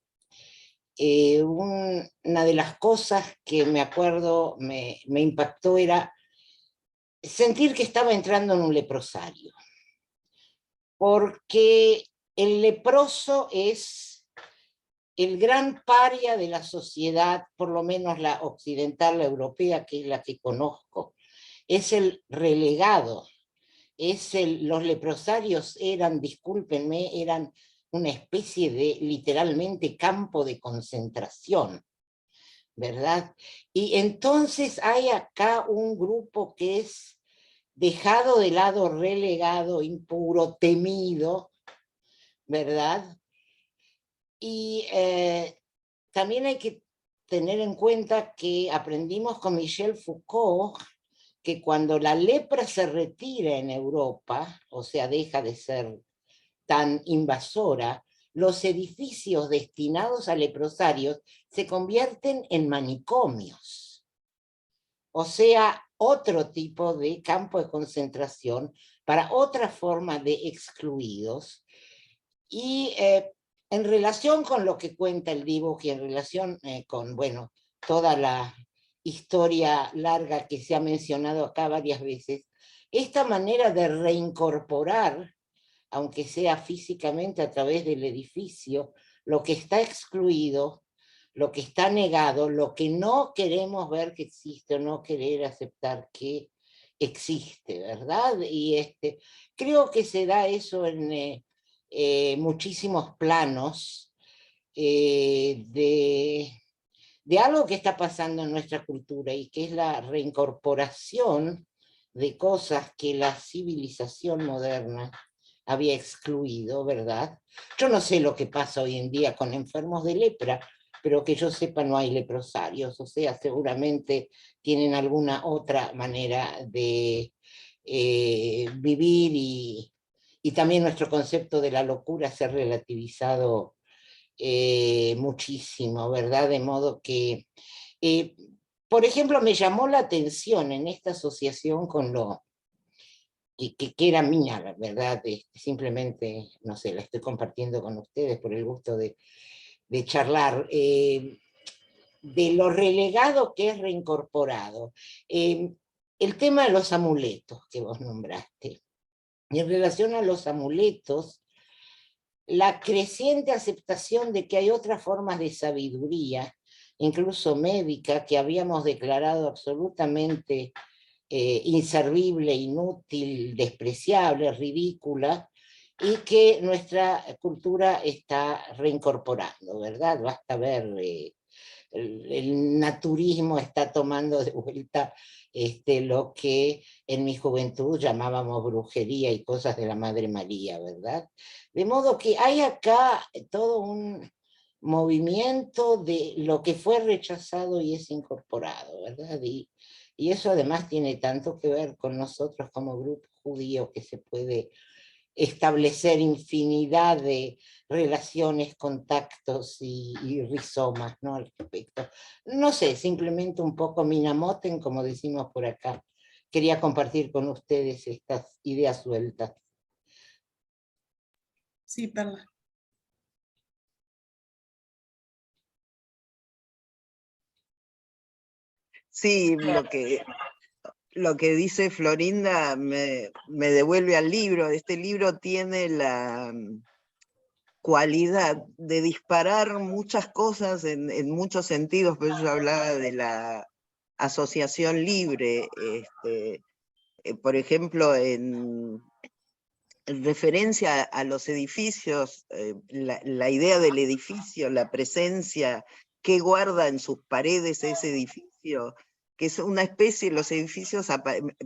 una de las cosas que me acuerdo me impactó era sentir que estaba entrando en un leprosario, porque el leproso es el gran paria de la sociedad, por lo menos la occidental, la europea, que es la que conozco, es el relegado, los leprosarios eran, discúlpenme, eran una especie de literalmente campo de concentración, ¿verdad? Y entonces hay acá un grupo que es dejado de lado, relegado, impuro, temido, ¿verdad? Y también hay que tener en cuenta que aprendimos con Michel Foucault que cuando la lepra se retira en Europa, o sea, deja de ser tan invasora, los edificios destinados a leprosarios se convierten en manicomios. O sea, otro tipo de campo de concentración para otra forma de excluidos. Y en relación con lo que cuenta el dibujo y en relación con, bueno, toda la historia larga que se ha mencionado acá varias veces, esta manera de reincorporar, aunque sea físicamente a través del edificio, lo que está excluido, lo que está negado, lo que no queremos ver que existe o no querer aceptar que existe, ¿verdad? Y creo que se da eso en muchísimos planos de algo que está pasando en nuestra cultura y que es la reincorporación de cosas que la civilización moderna había excluido, ¿verdad? Yo no sé lo que pasa hoy en día con enfermos de lepra, pero que yo sepa no hay leprosarios, o sea, seguramente tienen alguna otra manera de vivir y también nuestro concepto de la locura se ha relativizado muchísimo, ¿verdad? De modo que, por ejemplo, me llamó la atención en esta asociación con lo que era mía, la verdad, simplemente, no sé, la estoy compartiendo con ustedes por el gusto de charlar, de lo relegado que es reincorporado. El tema de los amuletos que vos nombraste. Y en relación a los amuletos, la creciente aceptación de que hay otras formas de sabiduría, incluso médica, que habíamos declarado absolutamente inservible, inútil, despreciable, ridícula, y que nuestra cultura está reincorporando, ¿verdad? Basta ver, el naturismo está tomando de vuelta lo que en mi juventud llamábamos brujería y cosas de la Madre María, ¿verdad? De modo que hay acá todo un movimiento de lo que fue rechazado y es incorporado, ¿verdad? Y eso además tiene tanto que ver con nosotros como grupo judío que se puede establecer infinidad de relaciones, contactos y rizomas, ¿no? Al respecto. No sé, simplemente un poco minamoten, como decimos por acá. Quería compartir con ustedes estas ideas sueltas. Sí, Perla. Sí, lo que dice Florinda me devuelve al libro. Este libro tiene la cualidad de disparar muchas cosas en muchos sentidos, por eso yo hablaba de la asociación libre. Por ejemplo, en referencia a los edificios, la idea del edificio, la presencia que guarda en sus paredes ese edificio, que es una especie, los edificios,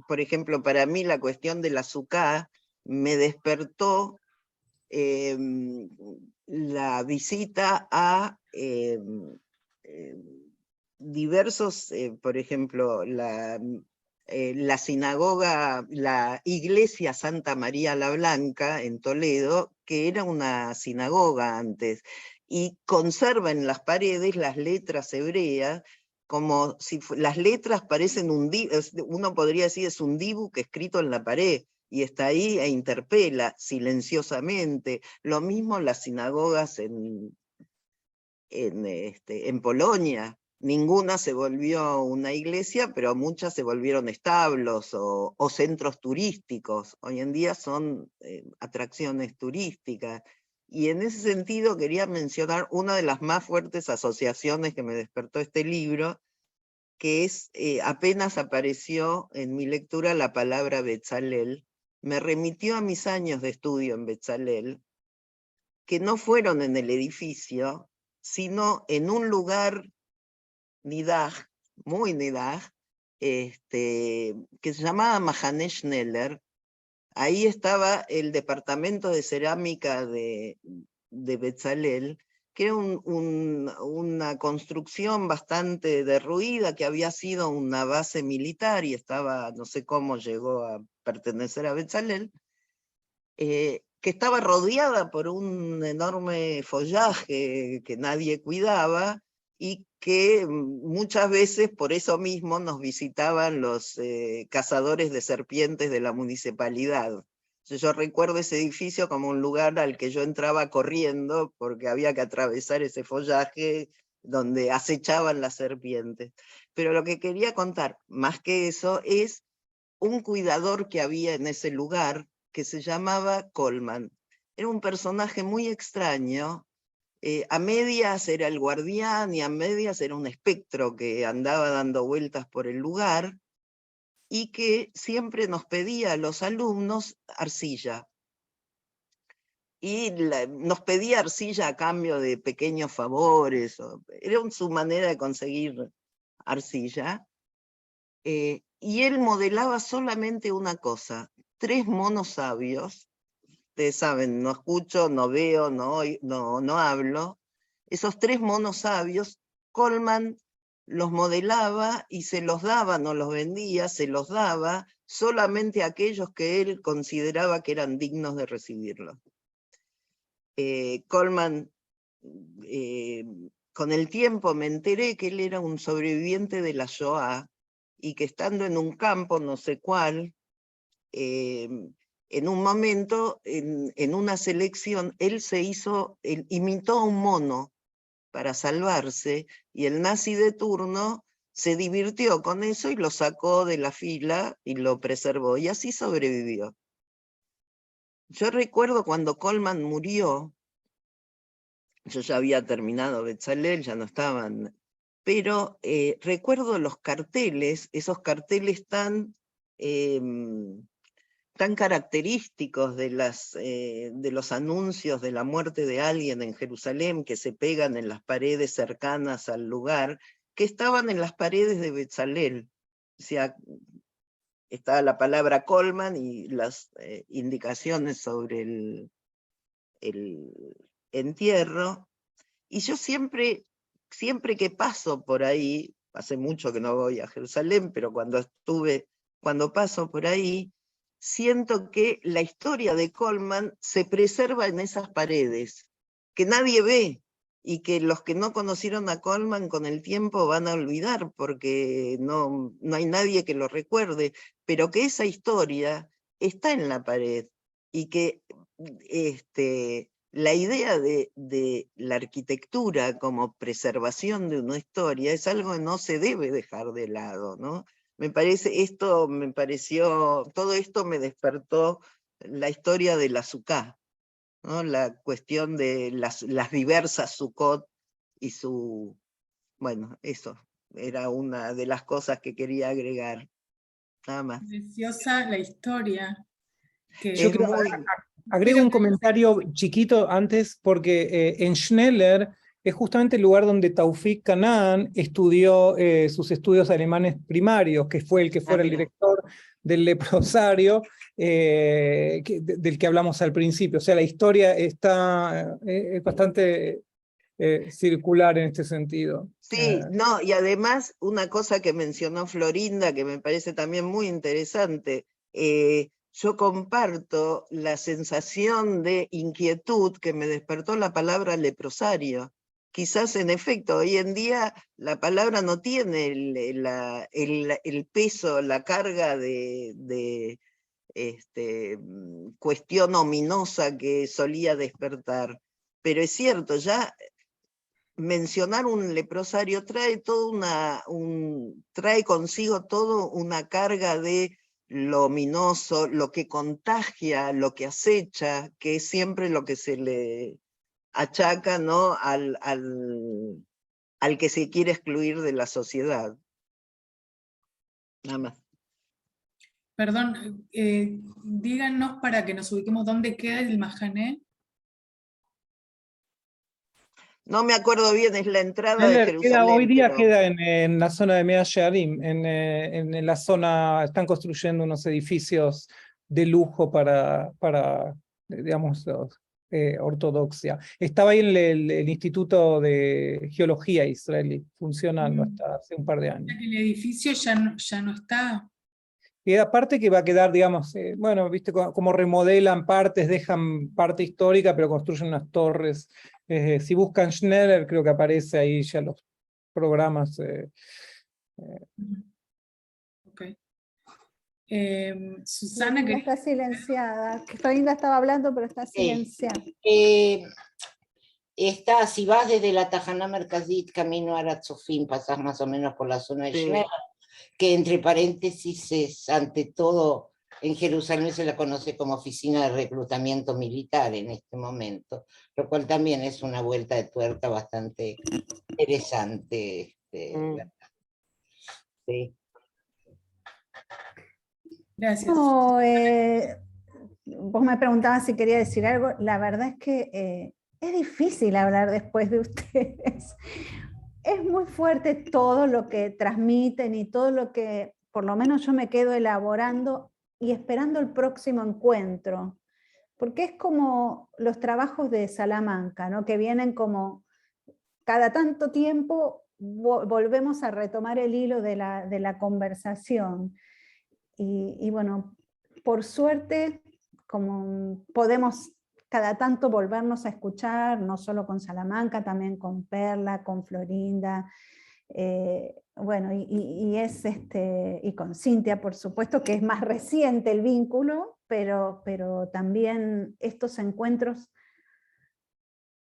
por ejemplo, para mí la cuestión de la SUCA me despertó la visita a diversos, por ejemplo, la sinagoga, la iglesia Santa María la Blanca en Toledo, que era una sinagoga antes, y conserva en las paredes las letras hebreas, como si las letras parecen uno podría decir es un dibujo escrito en la pared, y está ahí e interpela silenciosamente. Lo mismo las sinagogas en Polonia. Ninguna se volvió una iglesia, pero muchas se volvieron establos o centros turísticos. Hoy en día son atracciones turísticas. Y en ese sentido quería mencionar una de las más fuertes asociaciones que me despertó este libro, que es, apenas apareció en mi lectura la palabra Betzalel, me remitió a mis años de estudio en Betzalel, que no fueron en el edificio, sino en un lugar nidaj, muy nidaj, que se llamaba Mahane Schneller. Ahí estaba el departamento de cerámica de Betzalel, que era una construcción bastante derruida, que había sido una base militar y estaba, no sé cómo llegó a pertenecer a Betzalel, que estaba rodeada por un enorme follaje que nadie cuidaba, y que muchas veces por eso mismo nos visitaban los cazadores de serpientes de la municipalidad. Yo recuerdo ese edificio como un lugar al que yo entraba corriendo porque había que atravesar ese follaje donde acechaban las serpientes. Pero lo que quería contar, más que eso, es un cuidador que había en ese lugar que se llamaba Coleman. Era un personaje muy extraño. A medias era el guardián y a medias era un espectro que andaba dando vueltas por el lugar y que siempre nos pedía a los alumnos arcilla. Y nos pedía arcilla a cambio de pequeños favores. Era su manera de conseguir arcilla. Y él modelaba solamente una cosa: 3 monos sabios. Ustedes saben, no escucho, no veo, no hablo. Esos 3 monos sabios, Coleman los modelaba y se los daba, no los vendía, se los daba solamente a aquellos que él consideraba que eran dignos de recibirlos. Coleman, con el tiempo me enteré que él era un sobreviviente de la Shoah y que estando en un campo, no sé cuál, en un momento, en una selección, él imitó a un mono para salvarse, y el nazi de turno se divirtió con eso y lo sacó de la fila y lo preservó, y así sobrevivió. Yo recuerdo cuando Coleman murió, yo ya había terminado Betzalel, ya no estaban, pero recuerdo los carteles, esos carteles tan característicos de los anuncios de la muerte de alguien en Jerusalén, que se pegan en las paredes cercanas al lugar, que estaban en las paredes de Betzalel. O sea, estaba la palabra Coleman y las indicaciones sobre el entierro. Y yo siempre que paso por ahí, hace mucho que no voy a Jerusalén, pero cuando paso por ahí, siento que la historia de Coleman se preserva en esas paredes, que nadie ve, y que los que no conocieron a Coleman con el tiempo van a olvidar, porque no hay nadie que lo recuerde, pero que esa historia está en la pared, y que la idea de la arquitectura como preservación de una historia es algo que no se debe dejar de lado, ¿no? Todo esto me despertó la historia de la Sukkah, ¿no? La cuestión de las diversas Sukkot y bueno, eso era una de las cosas que quería agregar, nada más. Preciosa la historia. Yo agrego un comentario chiquito antes, porque en Schneller es justamente el lugar donde Taufik Canaan estudió sus estudios alemanes primarios, que fue el que fuera el director del leprosario, del que hablamos al principio. O sea, la historia está bastante circular en este sentido. Sí, no, y además una cosa que mencionó Florinda, que me parece también muy interesante, yo comparto la sensación de inquietud que me despertó la palabra leprosario. Quizás en efecto, hoy en día la palabra no tiene el peso, la carga de cuestión ominosa que solía despertar. Pero es cierto, ya mencionar un leprosario trae trae consigo todo una carga de lo ominoso, lo que contagia, lo que acecha, que es siempre lo que se le achaca, ¿no?, al que se quiere excluir de la sociedad. Nada más. Perdón, díganos para que nos ubiquemos dónde queda el Mahané. No me acuerdo bien, es la entrada de Jerusalén. Hoy día queda en la zona de Mea Shearim, en la zona, están construyendo unos edificios de lujo para digamos, ortodoxia. Estaba ahí en el Instituto de Geología israelí, funcionando hasta hace un par de años. El edificio ya no está. Y aparte que va a quedar, digamos, bueno, viste como remodelan partes, dejan parte histórica, pero construyen unas torres. Si buscan Schneller, creo que aparece ahí ya los programas. Ok. Susana, Florinda está silenciada. Que Florinda estaba hablando, pero está silenciada. Está, si vas desde la Tajaná Merkazit, camino a Aratzofim, pasas más o menos por la zona de Sí. Schneller, que entre paréntesis es, ante todo, en Jerusalén se la conoce como oficina de reclutamiento militar en este momento, lo cual también es una vuelta de tuerca bastante interesante. Sí. gracias. No, vos me preguntabas si quería decir algo. La verdad es que es difícil hablar después de ustedes. Es muy fuerte todo lo que transmiten y todo lo que, por lo menos yo me quedo elaborando y esperando el próximo encuentro. Porque es como los trabajos de Salamanca, ¿no? Que vienen como cada tanto tiempo volvemos a retomar el hilo de la conversación. Y bueno, por suerte, como podemos cada tanto volvernos a escuchar, no solo con Salamanca, también con Perla, con Florinda, bueno, y con Cintia, por supuesto, que es más reciente el vínculo, pero también estos encuentros,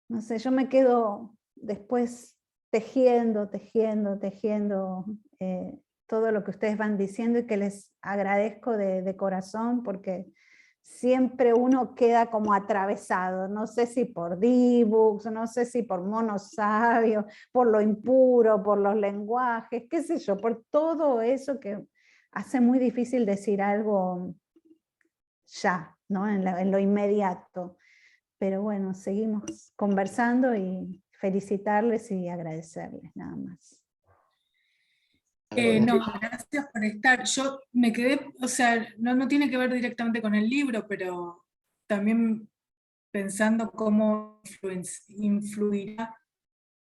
no sé, yo me quedo después tejiendo todo lo que ustedes van diciendo, y que les agradezco de corazón, porque siempre uno queda como atravesado, no sé si por D-Books, no sé si por monos sabios, por lo impuro, por los lenguajes, qué sé yo, por todo eso que hace muy difícil decir algo ya, ¿no? En lo inmediato. Pero bueno, seguimos conversando, y felicitarles y agradecerles, nada más. No, gracias por estar. Yo me quedé, o sea, no tiene que ver directamente con el libro, pero también pensando cómo influirá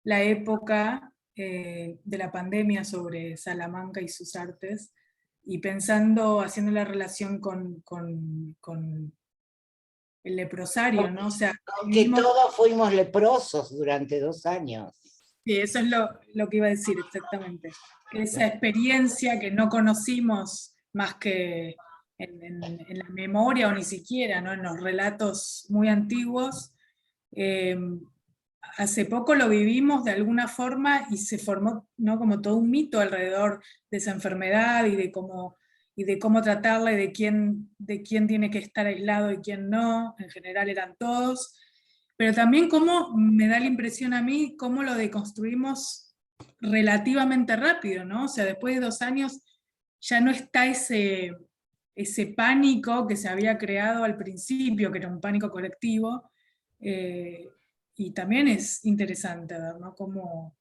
la época de la pandemia sobre Salamanca y sus artes, y pensando, haciendo la relación con el leprosario, ¿no? O sea, Que todos fuimos leprosos durante 2 años. sí, eso es lo que iba a decir exactamente. Que esa experiencia que no conocimos más que en la memoria, o ni siquiera, ¿no? En los relatos muy antiguos, hace poco lo vivimos de alguna forma, y se formó, ¿no? Como todo un mito alrededor de esa enfermedad, y de cómo tratarla, y de quién tiene que estar aislado y quién no. En general eran todos. Pero también cómo me da la impresión a mí, cómo lo deconstruimos relativamente rápido, ¿no? O sea, después de 2 años ya no está ese pánico que se había creado al principio, que era un pánico colectivo, y también es interesante ver, ¿no? Cómo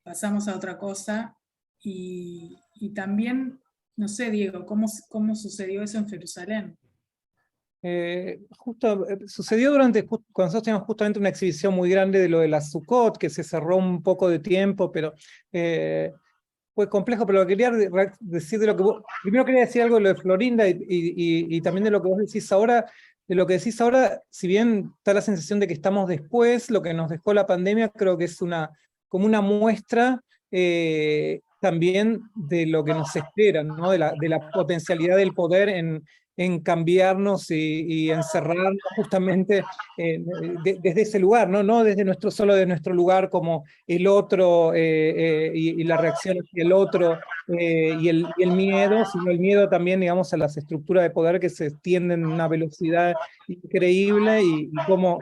pasamos a otra cosa, y también, no sé, Diego, cómo sucedió eso en Jerusalén. Sucedió cuando nosotros teníamos justamente una exhibición muy grande de lo de la Sukkot, que se cerró un poco de tiempo, pero fue complejo. Pero lo que quería decir de lo que vos, primero quería decir algo de lo de Florinda, y también de lo que vos decís ahora. De lo que decís ahora, si bien está la sensación de que estamos después, lo que nos dejó la pandemia creo que es como una muestra también de lo que nos espera, ¿no? De la potencialidad del poder en cambiarnos y encerrarnos justamente desde ese lugar, no desde solo de nuestro lugar como el otro, y la reacción hacia el otro, y el miedo, sino el miedo también, digamos, a las estructuras de poder que se extienden a una velocidad increíble, y cómo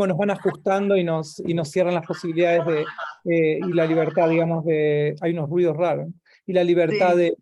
nos van ajustando y nos cierran las posibilidades y la libertad, digamos, hay unos ruidos raros. y la libertad Sí.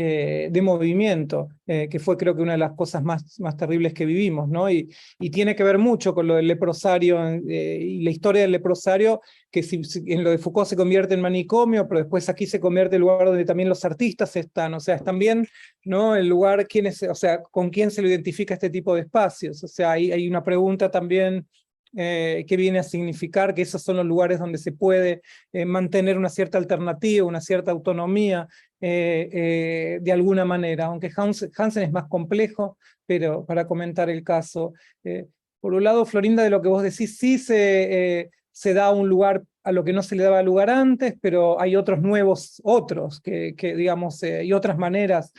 de movimiento, que fue creo que una de las cosas más terribles que vivimos, ¿no? Y tiene que ver mucho con lo del leprosario y la historia del leprosario, que en lo de Foucault se convierte en manicomio, pero después aquí se convierte en el lugar donde también los artistas están, o sea, es también, ¿no?, el lugar, o sea, con quién se lo identifica este tipo de espacios, o sea, hay una pregunta también que viene a significar que esos son los lugares donde se puede mantener una cierta alternativa, una cierta autonomía, de alguna manera, aunque Hansen es más complejo, pero para comentar el caso. Por un lado, Florinda, de lo que vos decís, sí se da un lugar a lo que no se le daba lugar antes, pero hay otros nuevos, que digamos, y otras maneras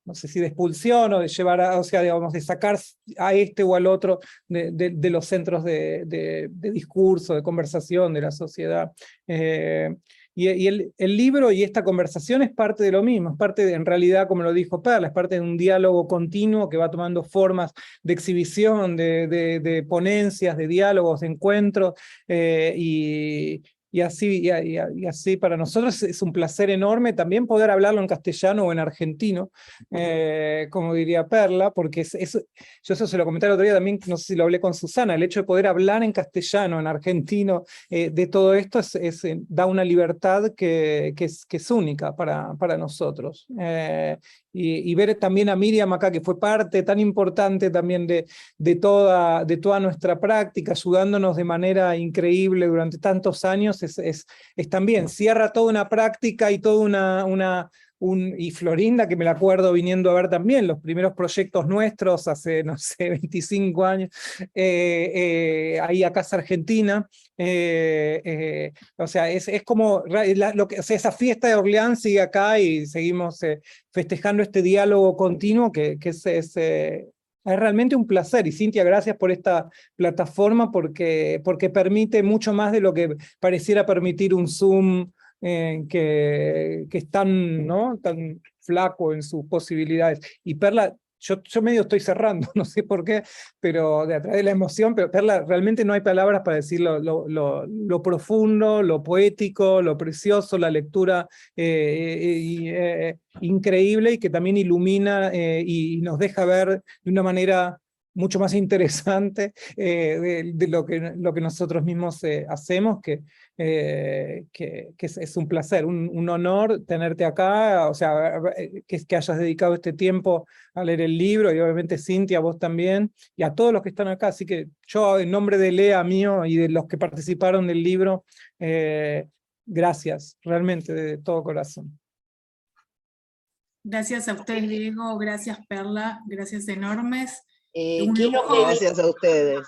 no sé si de expulsión o de llevar, o sea, digamos, de sacar a este o al otro de los centros de discurso, de conversación de la sociedad. Y el libro y esta conversación es parte de lo mismo, es parte en realidad, como lo dijo Perla, es parte de un diálogo continuo que va tomando formas de exhibición, de ponencias, de diálogos, de encuentros, y así para nosotros es un placer enorme también poder hablarlo en castellano o en argentino, como diría Perla, porque yo eso se lo comenté el otro día también, no sé si lo hablé con Susana, el hecho de poder hablar en castellano, en argentino, de todo esto da una libertad que es única para nosotros. Y ver también a Miriam acá, que fue parte tan importante también de toda nuestra práctica, ayudándonos de manera increíble durante tantos años, es también, cierra toda una práctica y toda y Florinda, que me la acuerdo viniendo a ver también, los primeros proyectos nuestros hace, no sé, 25 años, ahí a Casa Argentina, o sea, es como, o sea, esa fiesta de Orleans sigue acá y seguimos festejando este diálogo continuo que es realmente un placer. Y Cintia, gracias por esta plataforma porque permite mucho más de lo que pareciera permitir un Zoom que es tan, ¿no?, tan flaco en sus posibilidades. Y Perla, yo medio estoy cerrando, no sé por qué, pero a través de la emoción, pero Perla, realmente no hay palabras para decir lo profundo, lo poético, lo precioso, la lectura increíble, y que también ilumina y nos deja ver de una manera mucho más interesante de lo que nosotros mismos hacemos, que es un placer, un honor tenerte acá, o sea, que hayas dedicado este tiempo a leer el libro, y obviamente Cintia, vos también, y a todos los que están acá. Así que yo, en nombre de Lea, mío, y de los que participaron del libro, gracias, realmente, de todo corazón. Gracias a ustedes, Diego, gracias Perla, gracias enormes. Quiero Gracias a ustedes.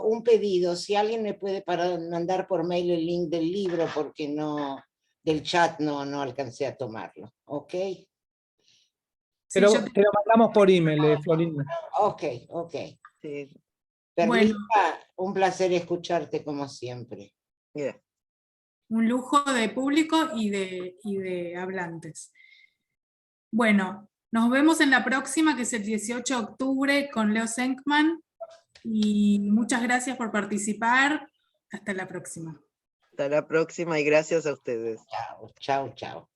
un pedido, si alguien me puede mandar por mail el link del libro, porque del chat no alcancé a tomarlo, ¿ok? Sí, Te lo mandamos por email, Florinda. Ok. Sí. Perlita, Bueno. un placer escucharte como siempre. Yeah. Un lujo de público y de hablantes. Bueno, nos vemos en la próxima, que es el 18 de octubre, con Leo Senkman, y muchas gracias por participar. Hasta la próxima. Hasta la próxima y gracias a ustedes. Chao.